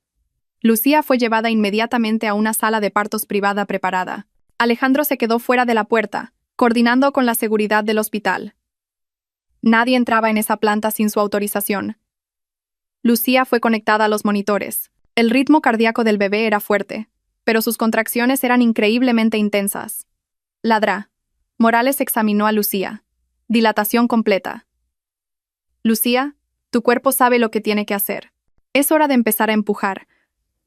Lucía fue llevada inmediatamente a una sala de partos privada preparada. Alejandro se quedó fuera de la puerta, coordinando con la seguridad del hospital. Nadie entraba en esa planta sin su autorización. Lucía fue conectada a los monitores. El ritmo cardíaco del bebé era fuerte, pero sus contracciones eran increíblemente intensas. Ladra. Morales examinó a Lucía. Dilatación completa. Lucía, tu cuerpo sabe lo que tiene que hacer. Es hora de empezar a empujar.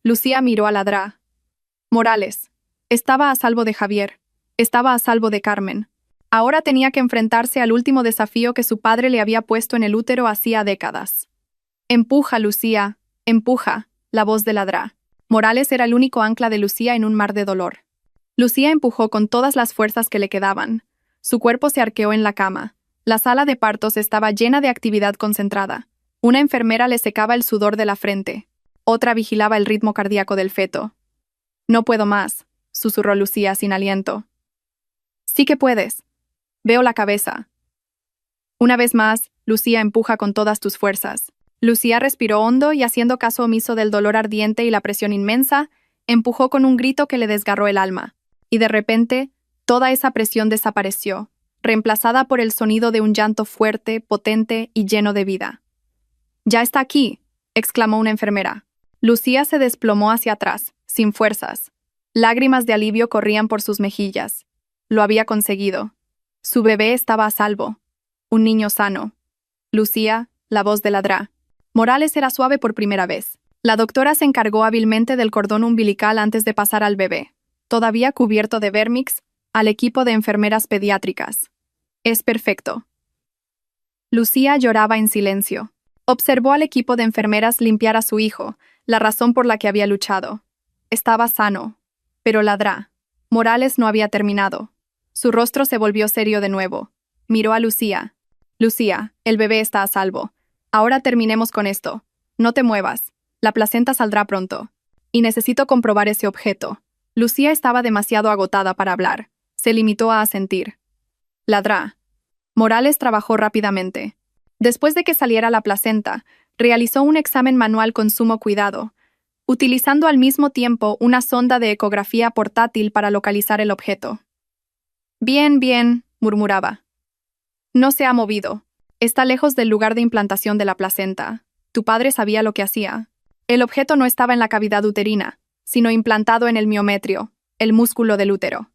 Lucía miró a Ladra. Morales. Estaba a salvo de Javier. Estaba a salvo de Carmen. Ahora tenía que enfrentarse al último desafío que su padre le había puesto en el útero hacía décadas. Empuja, Lucía. Empuja. La voz de Ladra. Morales era el único ancla de Lucía en un mar de dolor. Lucía empujó con todas las fuerzas que le quedaban. Su cuerpo se arqueó en la cama. La sala de partos estaba llena de actividad concentrada. Una enfermera le secaba el sudor de la frente. Otra vigilaba el ritmo cardíaco del feto. No puedo más, susurró Lucía sin aliento. Sí que puedes. Veo la cabeza. Una vez más, Lucía empuja con todas tus fuerzas. Lucía respiró hondo y, haciendo caso omiso del dolor ardiente y la presión inmensa, empujó con un grito que le desgarró el alma. Y de repente, toda esa presión desapareció, reemplazada por el sonido de un llanto fuerte, potente y lleno de vida. «¡Ya está aquí!», exclamó una enfermera. Lucía se desplomó hacia atrás, sin fuerzas. Lágrimas de alivio corrían por sus mejillas. Lo había conseguido. Su bebé estaba a salvo. Un niño sano. Lucía, la voz de Ladra. Morales era suave por primera vez. La doctora se encargó hábilmente del cordón umbilical antes de pasar al bebé, todavía cubierto de vérmix, al equipo de enfermeras pediátricas. Es perfecto. Lucía lloraba en silencio. Observó al equipo de enfermeras limpiar a su hijo, la razón por la que había luchado. Estaba sano. Pero Ladra. Morales no había terminado. Su rostro se volvió serio de nuevo. Miró a Lucía. Lucía, el bebé está a salvo. Ahora terminemos con esto. No te muevas. La placenta saldrá pronto. Y necesito comprobar ese objeto. Lucía estaba demasiado agotada para hablar. Se limitó a asentir. Ladra. Morales trabajó rápidamente. Después de que saliera la placenta, realizó un examen manual con sumo cuidado, utilizando al mismo tiempo una sonda de ecografía portátil para localizar el objeto. Bien, bien, murmuraba. No se ha movido. Está lejos del lugar de implantación de la placenta. Tu padre sabía lo que hacía. El objeto no estaba en la cavidad uterina, sino implantado en el miometrio, el músculo del útero.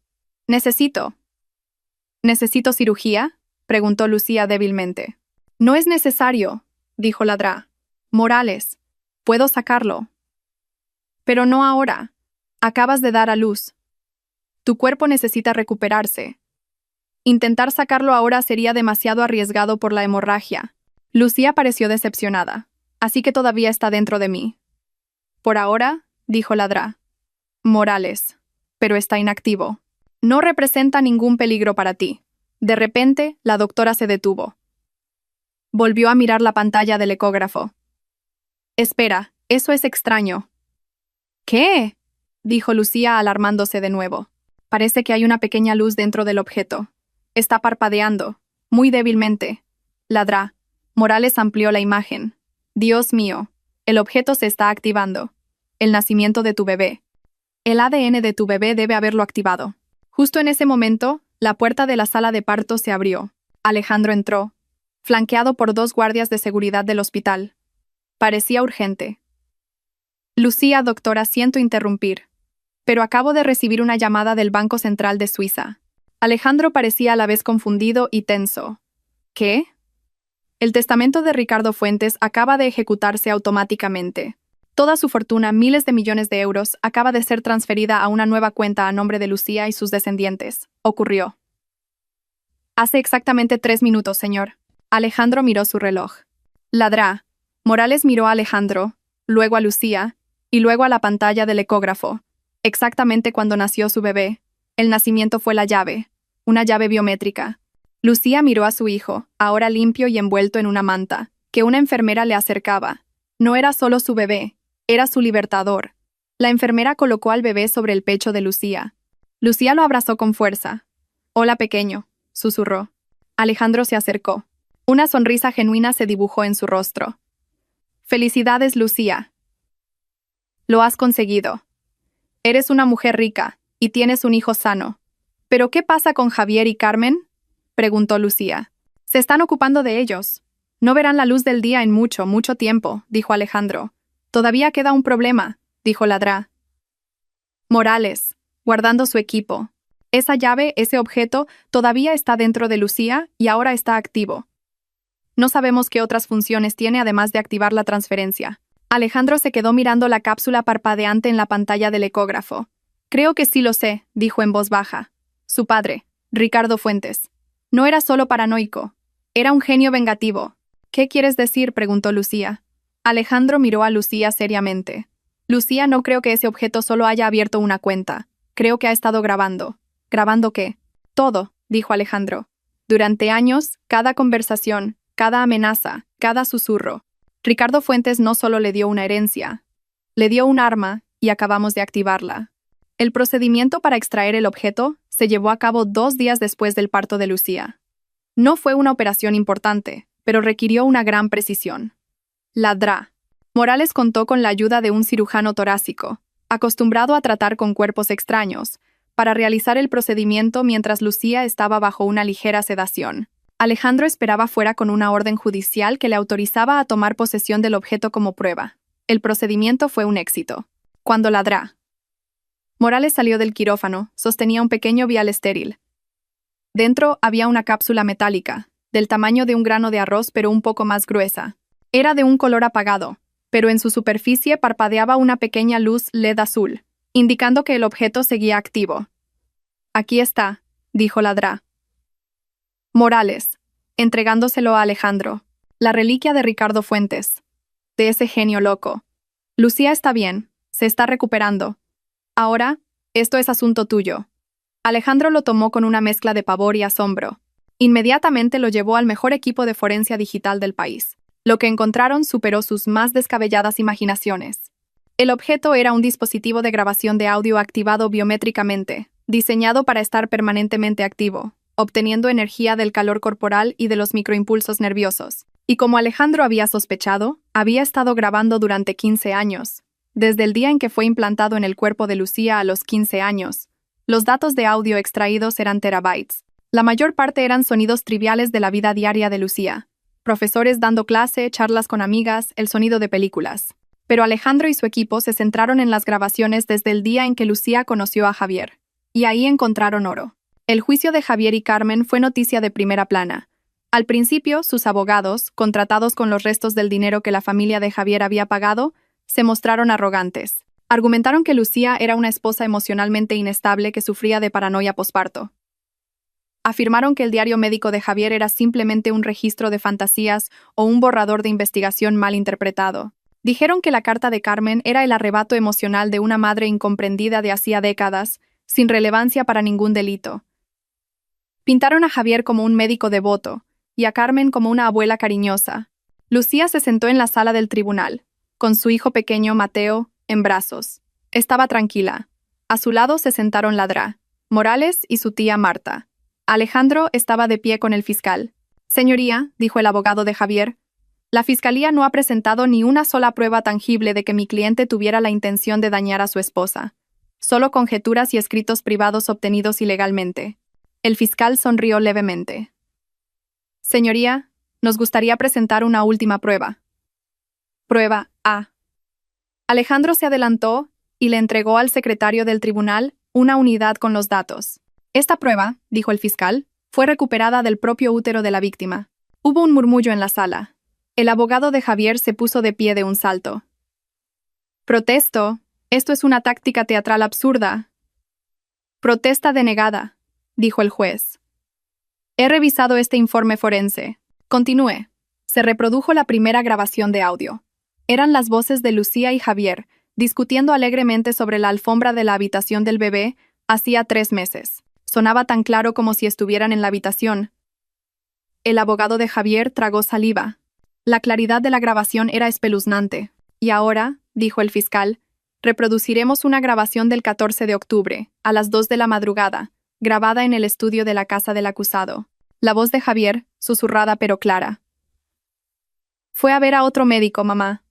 ¿Necesito cirugía?, preguntó Lucía débilmente. No es necesario, dijo Ladra. Morales, puedo sacarlo. Pero no ahora. Acabas de dar a luz. Tu cuerpo necesita recuperarse. Intentar sacarlo ahora sería demasiado arriesgado por la hemorragia. Lucía pareció decepcionada. Así que todavía está dentro de mí. Por ahora, dijo Ladra. Morales. Pero está inactivo. No representa ningún peligro para ti. De repente, la doctora se detuvo. Volvió a mirar la pantalla del ecógrafo. Espera, eso es extraño. ¿Qué? Dijo Lucía alarmándose de nuevo. Parece que hay una pequeña luz dentro del objeto. Está parpadeando, muy débilmente. Ladra. Morales amplió la imagen. Dios mío, el objeto se está activando. El nacimiento de tu bebé. El ADN de tu bebé debe haberlo activado. Justo en ese momento, la puerta de la sala de parto se abrió. Alejandro entró, flanqueado por 2 guardias de seguridad del hospital. Parecía urgente. Lucía, doctora, siento interrumpir, pero acabo de recibir una llamada del Banco Central de Suiza. Alejandro parecía a la vez confundido y tenso. ¿Qué? El testamento de Ricardo Fuentes acaba de ejecutarse automáticamente. Toda su fortuna, miles de millones de euros, acaba de ser transferida a una nueva cuenta a nombre de Lucía y sus descendientes. Ocurrió. Hace exactamente 3 minutos, señor. Alejandro miró su reloj. Ladrá. Morales miró a Alejandro, luego a Lucía, y luego a la pantalla del ecógrafo. Exactamente cuando nació su bebé. El nacimiento fue la llave, una llave biométrica. Lucía miró a su hijo, ahora limpio y envuelto en una manta, que una enfermera le acercaba. No era solo su bebé, era su libertador. La enfermera colocó al bebé sobre el pecho de Lucía. Lucía lo abrazó con fuerza. Hola, pequeño, susurró. Alejandro se acercó. Una sonrisa genuina se dibujó en su rostro. Felicidades, Lucía. Lo has conseguido. Eres una mujer rica, y tienes un hijo sano. ¿Pero qué pasa con Javier y Carmen? Preguntó Lucía. Se están ocupando de ellos. No verán la luz del día en mucho, mucho tiempo, dijo Alejandro. Todavía queda un problema, dijo Ladrá. Morales, guardando su equipo. Esa llave, ese objeto, todavía está dentro de Lucía y ahora está activo. No sabemos qué otras funciones tiene además de activar la transferencia. Alejandro se quedó mirando la cápsula parpadeante en la pantalla del ecógrafo. Creo que sí lo sé, dijo en voz baja. Su padre, Ricardo Fuentes. No era solo paranoico. Era un genio vengativo. ¿Qué quieres decir?, preguntó Lucía. Alejandro miró a Lucía seriamente. Lucía, no creo que ese objeto solo haya abierto una cuenta. Creo que ha estado grabando. ¿Grabando qué? Todo, dijo Alejandro. Durante años, cada conversación, cada amenaza, cada susurro. Ricardo Fuentes no solo le dio una herencia, le dio un arma y acabamos de activarla. El procedimiento para extraer el objeto se llevó a cabo 2 días después del parto de Lucía. No fue una operación importante, pero requirió una gran precisión. Ladrá. Morales contó con la ayuda de un cirujano torácico, acostumbrado a tratar con cuerpos extraños, para realizar el procedimiento mientras Lucía estaba bajo una ligera sedación. Alejandro esperaba fuera con una orden judicial que le autorizaba a tomar posesión del objeto como prueba. El procedimiento fue un éxito. Cuando Ladrá. Morales salió del quirófano, sostenía un pequeño vial estéril. Dentro había una cápsula metálica, del tamaño de un grano de arroz pero un poco más gruesa. Era de un color apagado, pero en su superficie parpadeaba una pequeña luz LED azul, indicando que el objeto seguía activo. Aquí está, dijo Ladrá. Morales, entregándoselo a Alejandro. La reliquia de Ricardo Fuentes. De ese genio loco. Lucía está bien, se está recuperando. Ahora, esto es asunto tuyo. Alejandro lo tomó con una mezcla de pavor y asombro. Inmediatamente lo llevó al mejor equipo de forencia digital del país. Lo que encontraron superó sus más descabelladas imaginaciones. El objeto era un dispositivo de grabación de audio activado biométricamente, diseñado para estar permanentemente activo, obteniendo energía del calor corporal y de los microimpulsos nerviosos. Y como Alejandro había sospechado, había estado grabando durante 15 años. Desde el día en que fue implantado en el cuerpo de Lucía a los 15 años, los datos de audio extraídos eran terabytes. La mayor parte eran sonidos triviales de la vida diaria de Lucía. Profesores dando clase, charlas con amigas, el sonido de películas. Pero Alejandro y su equipo se centraron en las grabaciones desde el día en que Lucía conoció a Javier. Y ahí encontraron oro. El juicio de Javier y Carmen fue noticia de primera plana. Al principio, sus abogados, contratados con los restos del dinero que la familia de Javier había pagado, se mostraron arrogantes. Argumentaron que Lucía era una esposa emocionalmente inestable que sufría de paranoia posparto. Afirmaron que el diario médico de Javier era simplemente un registro de fantasías o un borrador de investigación mal interpretado. Dijeron que la carta de Carmen era el arrebato emocional de una madre incomprendida de hacía décadas, sin relevancia para ningún delito. Pintaron a Javier como un médico devoto, y a Carmen como una abuela cariñosa. Lucía se sentó en la sala del tribunal, con su hijo pequeño, Mateo, en brazos. Estaba tranquila. A su lado se sentaron Ladrá, Morales y su tía Marta. Alejandro estaba de pie con el fiscal. «Señoría», dijo el abogado de Javier, «la fiscalía no ha presentado ni una sola prueba tangible de que mi cliente tuviera la intención de dañar a su esposa. Solo conjeturas y escritos privados obtenidos ilegalmente». El fiscal sonrió levemente. «Señoría, nos gustaría presentar una última prueba». Prueba A. Alejandro se adelantó y le entregó al secretario del tribunal una unidad con los datos. «Esta prueba», dijo el fiscal, «fue recuperada del propio útero de la víctima». Hubo un murmullo en la sala. El abogado de Javier se puso de pie de un salto. «Protesto. Esto es una táctica teatral absurda». «Protesta denegada», dijo el juez. «He revisado este informe forense». Continúe. Se reprodujo la primera grabación de audio. Eran las voces de Lucía y Javier, discutiendo alegremente sobre la alfombra de la habitación del bebé hacía 3 meses. Sonaba tan claro como si estuvieran en la habitación. El abogado de Javier tragó saliva. La claridad de la grabación era espeluznante. «Y ahora», dijo el fiscal, «reproduciremos una grabación del 14 de octubre, a las 2 de la madrugada, grabada en el estudio de la casa del acusado». La voz de Javier, susurrada pero clara. «Fue a ver a otro médico, mamá».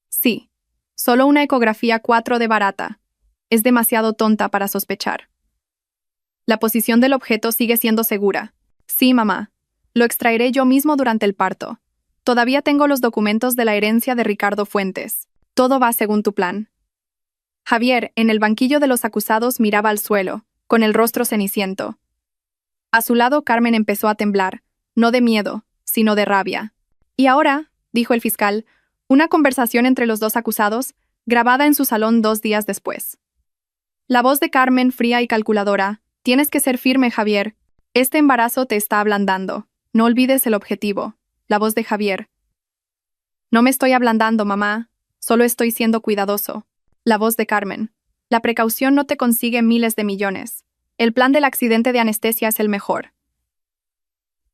«Sí. Solo una ecografía 4 de barata. Es demasiado tonta para sospechar». «La posición del objeto sigue siendo segura». «Sí, mamá. Lo extraeré yo mismo durante el parto. Todavía tengo los documentos de la herencia de Ricardo Fuentes. Todo va según tu plan». Javier, en el banquillo de los acusados, miraba al suelo, con el rostro ceniciento. A su lado, Carmen empezó a temblar, no de miedo, sino de rabia. «Y ahora», dijo el fiscal, «una conversación entre los dos acusados, grabada en su salón 2 días después». La voz de Carmen, fría y calculadora: «Tienes que ser firme, Javier. Este embarazo te está ablandando. No olvides el objetivo». La voz de Javier: «No me estoy ablandando, mamá. Solo estoy siendo cuidadoso». La voz de Carmen: «La precaución no te consigue miles de millones. El plan del accidente de anestesia es el mejor.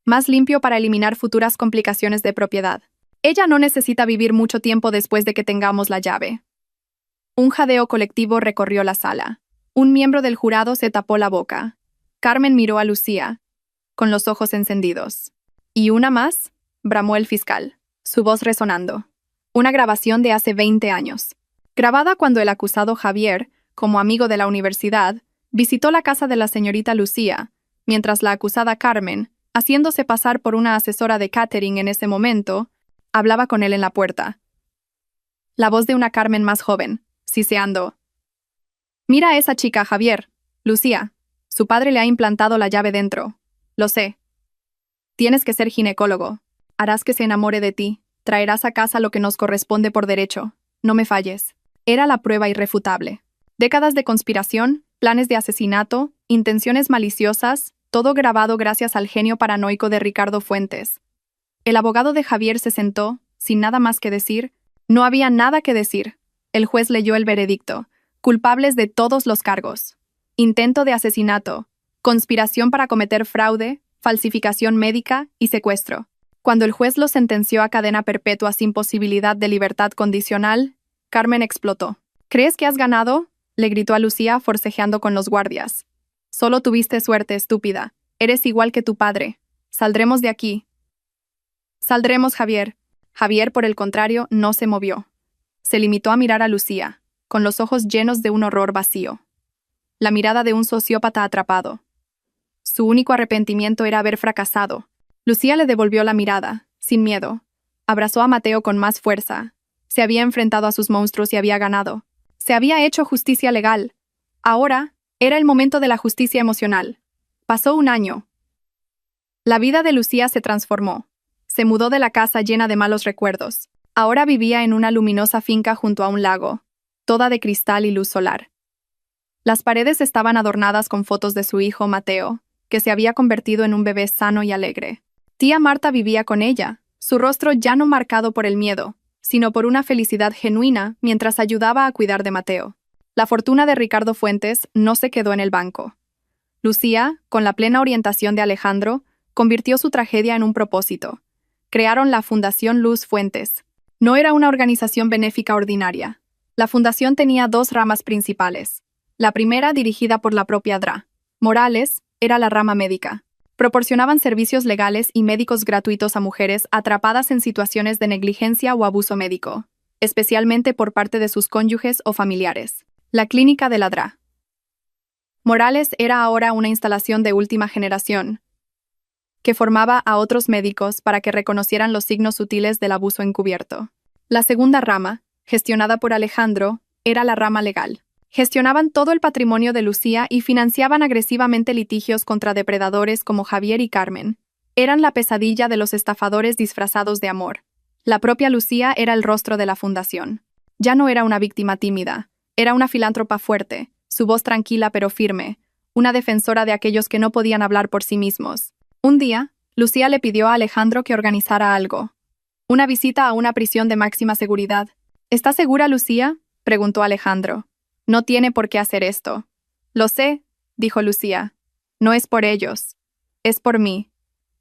Más limpio para eliminar futuras complicaciones de propiedad. Ella no necesita vivir mucho tiempo después de que tengamos la llave». Un jadeo colectivo recorrió la sala. Un miembro del jurado se tapó la boca. Carmen miró a Lucía, con los ojos encendidos. «¿Y una más?», bramó el fiscal, su voz resonando. Una grabación de hace 20 años. Grabada cuando el acusado Javier, como amigo de la universidad, visitó la casa de la señorita Lucía, mientras la acusada Carmen, haciéndose pasar por una asesora de catering en ese momento, hablaba con él en la puerta. La voz de una Carmen más joven, siseando: «Mira a esa chica, Javier. Lucía, su padre le ha implantado la llave dentro. Lo sé. Tienes que ser ginecólogo. Harás que se enamore de ti. Traerás a casa lo que nos corresponde por derecho. No me falles». Era la prueba irrefutable. Décadas de conspiración, planes de asesinato, intenciones maliciosas, todo grabado gracias al genio paranoico de Ricardo Fuentes. El abogado de Javier se sentó, sin nada más que decir. No había nada que decir. El juez leyó el veredicto. Culpables de todos los cargos. Intento de asesinato, conspiración para cometer fraude, falsificación médica y secuestro. Cuando el juez lo sentenció a cadena perpetua sin posibilidad de libertad condicional, Carmen explotó. «¿Crees que has ganado?», le gritó a Lucía, forcejeando con los guardias. «Solo tuviste suerte, estúpida. Eres igual que tu padre. Saldremos de aquí». «Saldremos, Javier». Javier, por el contrario, no se movió. Se limitó a mirar a Lucía, con los ojos llenos de un horror vacío. La mirada de un sociópata atrapado. Su único arrepentimiento era haber fracasado. Lucía le devolvió la mirada, sin miedo. Abrazó a Mateo con más fuerza. Se había enfrentado a sus monstruos y había ganado. Se había hecho justicia legal. Ahora, era el momento de la justicia emocional. Pasó 1 año. La vida de Lucía se transformó. Se mudó de la casa llena de malos recuerdos. Ahora vivía en una luminosa finca junto a un lago, toda de cristal y luz solar. Las paredes estaban adornadas con fotos de su hijo Mateo, que se había convertido en un bebé sano y alegre. Tía Marta vivía con ella, su rostro ya no marcado por el miedo, sino por una felicidad genuina mientras ayudaba a cuidar de Mateo. La fortuna de Ricardo Fuentes no se quedó en el banco. Lucía, con la plena orientación de Alejandro, convirtió su tragedia en un propósito. Crearon la Fundación Luz Fuentes. No era una organización benéfica ordinaria. La fundación tenía dos ramas principales. La primera, dirigida por la propia Dra. Morales, era la rama médica. Proporcionaban servicios legales y médicos gratuitos a mujeres atrapadas en situaciones de negligencia o abuso médico, especialmente por parte de sus cónyuges o familiares. La clínica de la Dra. Morales era ahora una instalación de última generación, que formaba a otros médicos para que reconocieran los signos sutiles del abuso encubierto. La segunda rama, gestionada por Alejandro, era la rama legal. Gestionaban todo el patrimonio de Lucía y financiaban agresivamente litigios contra depredadores como Javier y Carmen. Eran la pesadilla de los estafadores disfrazados de amor. La propia Lucía era el rostro de la fundación. Ya no era una víctima tímida, era una filántropa fuerte, su voz tranquila pero firme, una defensora de aquellos que no podían hablar por sí mismos. Un día, Lucía le pidió a Alejandro que organizara algo. Una visita a una prisión de máxima seguridad. ¿Estás segura, Lucía?, preguntó Alejandro. No tiene por qué hacer esto. Lo sé, dijo Lucía. No es por ellos. Es por mí.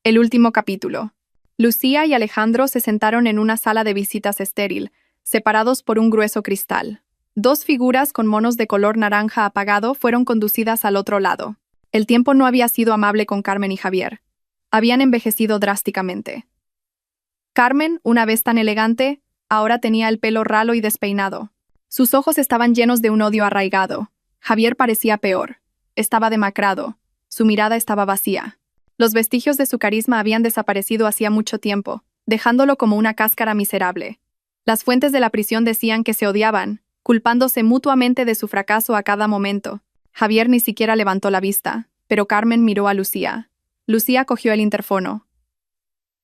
El último capítulo. Lucía y Alejandro se sentaron en una sala de visitas estéril, separados por un grueso cristal. Dos figuras con monos de color naranja apagado fueron conducidas al otro lado. El tiempo no había sido amable con Carmen y Javier. Habían envejecido drásticamente. Carmen, una vez tan elegante, ahora tenía el pelo ralo y despeinado. Sus ojos estaban llenos de un odio arraigado. Javier parecía peor. Estaba demacrado. Su mirada estaba vacía. Los vestigios de su carisma habían desaparecido hacía mucho tiempo, dejándolo como una cáscara miserable. Las fuentes de la prisión decían que se odiaban, culpándose mutuamente de su fracaso a cada momento. Javier ni siquiera levantó la vista, pero Carmen miró a Lucía. Lucía cogió el interfono.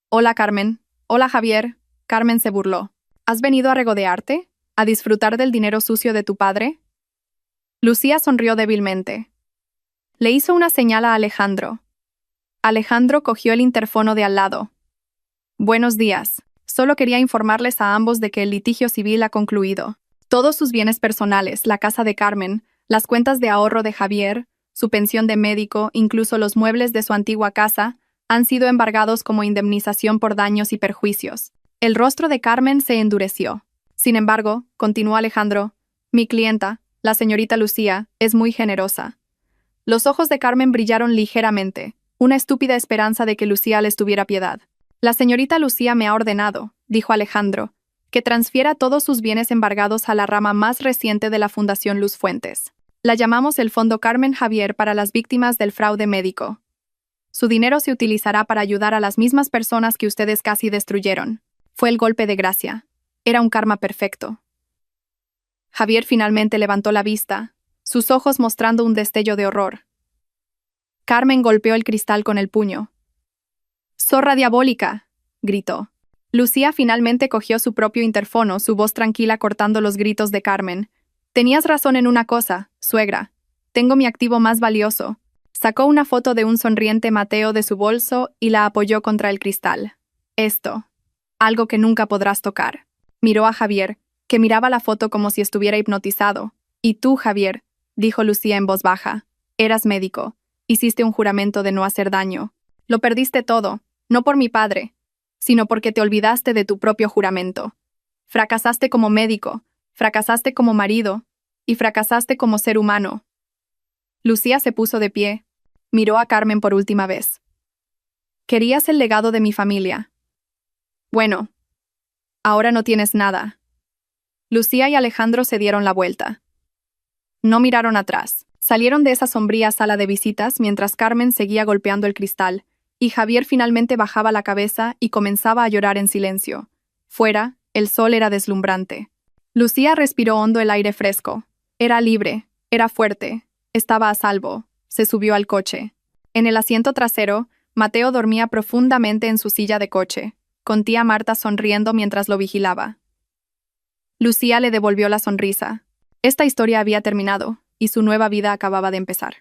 «Hola, Carmen». «Hola, Javier». Carmen se burló. «¿Has venido a regodearte? ¿A disfrutar del dinero sucio de tu padre?» Lucía sonrió débilmente. Le hizo una señal a Alejandro. Alejandro cogió el interfono de al lado. «Buenos días. Solo quería informarles a ambos de que el litigio civil ha concluido. Todos sus bienes personales, la casa de Carmen, las cuentas de ahorro de Javier, su pensión de médico, incluso los muebles de su antigua casa, han sido embargados como indemnización por daños y perjuicios». El rostro de Carmen se endureció. Sin embargo, continuó Alejandro, mi clienta, la señorita Lucía, es muy generosa. Los ojos de Carmen brillaron ligeramente, una estúpida esperanza de que Lucía les tuviera piedad. La señorita Lucía me ha ordenado, dijo Alejandro, que transfiera todos sus bienes embargados a la rama más reciente de la Fundación Luz Fuentes. La llamamos el Fondo Carmen Javier para las víctimas del fraude médico. Su dinero se utilizará para ayudar a las mismas personas que ustedes casi destruyeron. Fue el golpe de gracia. Era un karma perfecto. Javier finalmente levantó la vista, sus ojos mostrando un destello de horror. Carmen golpeó el cristal con el puño. «¡Zorra diabólica!», gritó. Lucía finalmente cogió su propio interfono, su voz tranquila cortando los gritos de Carmen. «Tenías razón en una cosa, suegra. Tengo mi activo más valioso». Sacó una foto de un sonriente Mateo de su bolso y la apoyó contra el cristal. «Esto. Algo que nunca podrás tocar». Miró a Javier, que miraba la foto como si estuviera hipnotizado. «Y tú, Javier», dijo Lucía en voz baja, «eras médico. Hiciste un juramento de no hacer daño. Lo perdiste todo, no por mi padre, sino porque te olvidaste de tu propio juramento. Fracasaste como médico, fracasaste como marido, y fracasaste como ser humano». Lucía se puso de pie, miró a Carmen por última vez. «Querías el legado de mi familia. Bueno, ahora no tienes nada». Lucía y Alejandro se dieron la vuelta. No miraron atrás. Salieron de esa sombría sala de visitas mientras Carmen seguía golpeando el cristal, y Javier finalmente bajaba la cabeza y comenzaba a llorar en silencio. Fuera, el sol era deslumbrante. Lucía respiró hondo el aire fresco. Era libre, era fuerte, estaba a salvo. Se subió al coche. En el asiento trasero, Mateo dormía profundamente en su silla de coche, con tía Marta sonriendo mientras lo vigilaba. Lucía le devolvió la sonrisa. Esta historia había terminado, y su nueva vida acababa de empezar.